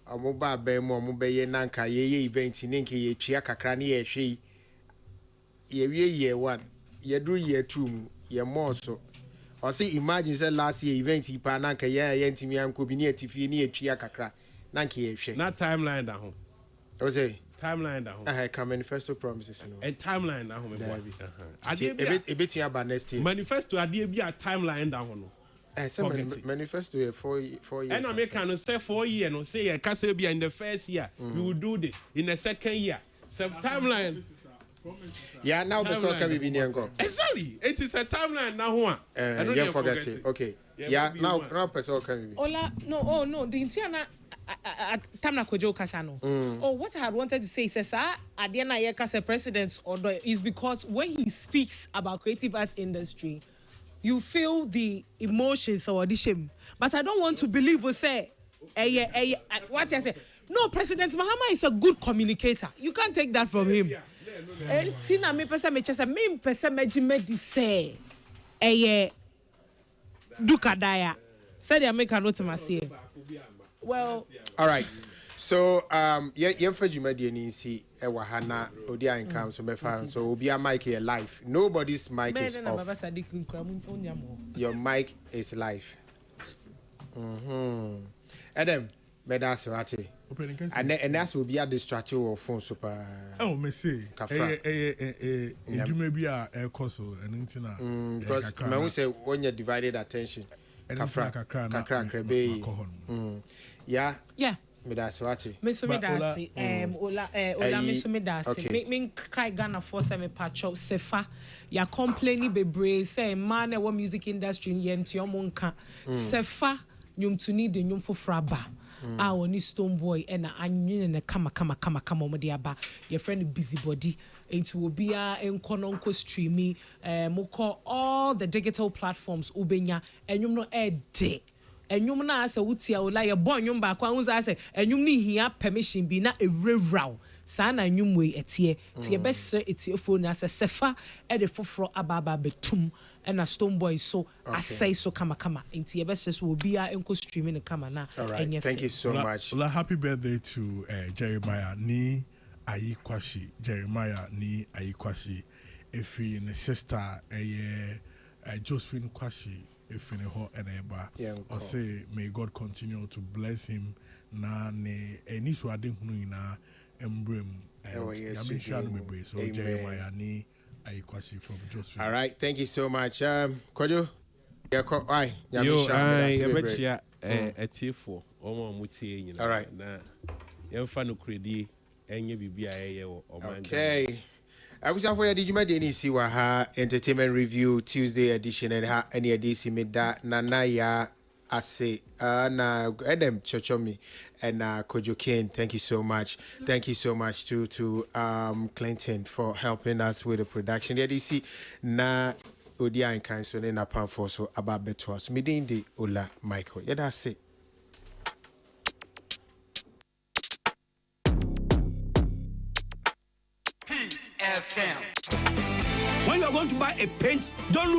omo ba be mo omo be ye nanka ye event ni nke ye tua kakra ne ye hwe ye wie ye 1 ye do ye 2 ye more so or say imagine say last year event ipa nanka ye ntimi anko bi ne atifie ne ye tua kakra nanka ye hwe na timeline da ho o say timeline da ho come manifesto promises no a timeline da ho me boy ade bi e beti aba next year manifesto ade bi a timeline da ho no manifesto here 4 years. And American say 4 years, no say Casabia in the first year, we will do this in the second year. So timeline. Yeah, now the soccer will be near go. Exactly. It is a timeline now. And don't forget it. Okay. Yeah, now person can be. Ola, no, oh no, the Intiana Tamna Kojo Kasano. Oh, what I had wanted to say is Adiana Yekase president order is because when he speaks about creative arts industry, you feel the emotions or the shame. But I don't want to believe we say, what I say. No, President Mahama is a good communicator. You can't take that from him. And Tina, me person me just me person me di say, Dukadaya. Said the American note to say. Well, all right. So yemfa jumadi ni si ewa hana odi income so mefa so obi a mic here live. Nobody's mic is off. Your mic is live. Adam medase wate. And that's will be a distract or phone super. Oh, me say. Edwuma bi a ekoso enuntina. Because me say when you divided attention. Kakra be. Yeah. Yeah. Medase wate. Me so medase. Ola me so medase. Me kai Ghana for say me patcho sefa. Ya complaining bebre say man e wo music industry yenti omo nka. Sefa nyum tuni de nyum fofra ba. Oni Stone Boy and anyin na kama omo de aba. Your friend busybody into obia enkononko streaming moko all the digital platforms ubenya enyum no de enyum na asa wutia ola ye bon nyum ba kwa unza ase enyum ni hia permission bi na ewrawraw sa na enyum we etie tie be sre etie phone asa sefa e de foforo ababa betum and a Stone Boy so I say so kama into your best will be enko streaming kama na. All right, thank you so much. Well, happy birthday to Jeremiah ni Ayikwashi. Jeremiah ni Ayikwashi. If you and sister Josephine Kwashi if in a hot and eba. Or say, may God continue to bless him. Na ne eni so ade hunu ina embrem. So Jeremiah ni Aikwashi from Josephine. All right, thank you so much. Kojo. Yeah, I betcha a cheerful or muti. All right. Now, you're fan of credit and you be or okay. I was after did you make any see what her entertainment review Tuesday edition and her any edition made that Nanaya I say na Adam Chochomi and Kojo Kane. Thank you so much. Thank you so much to Clinton for helping us with the production. The DC na Odia and Kanso na pan for so about betwas. Midin de Ola Michael. Yeah, that's it. When you're going to buy a paint, don't look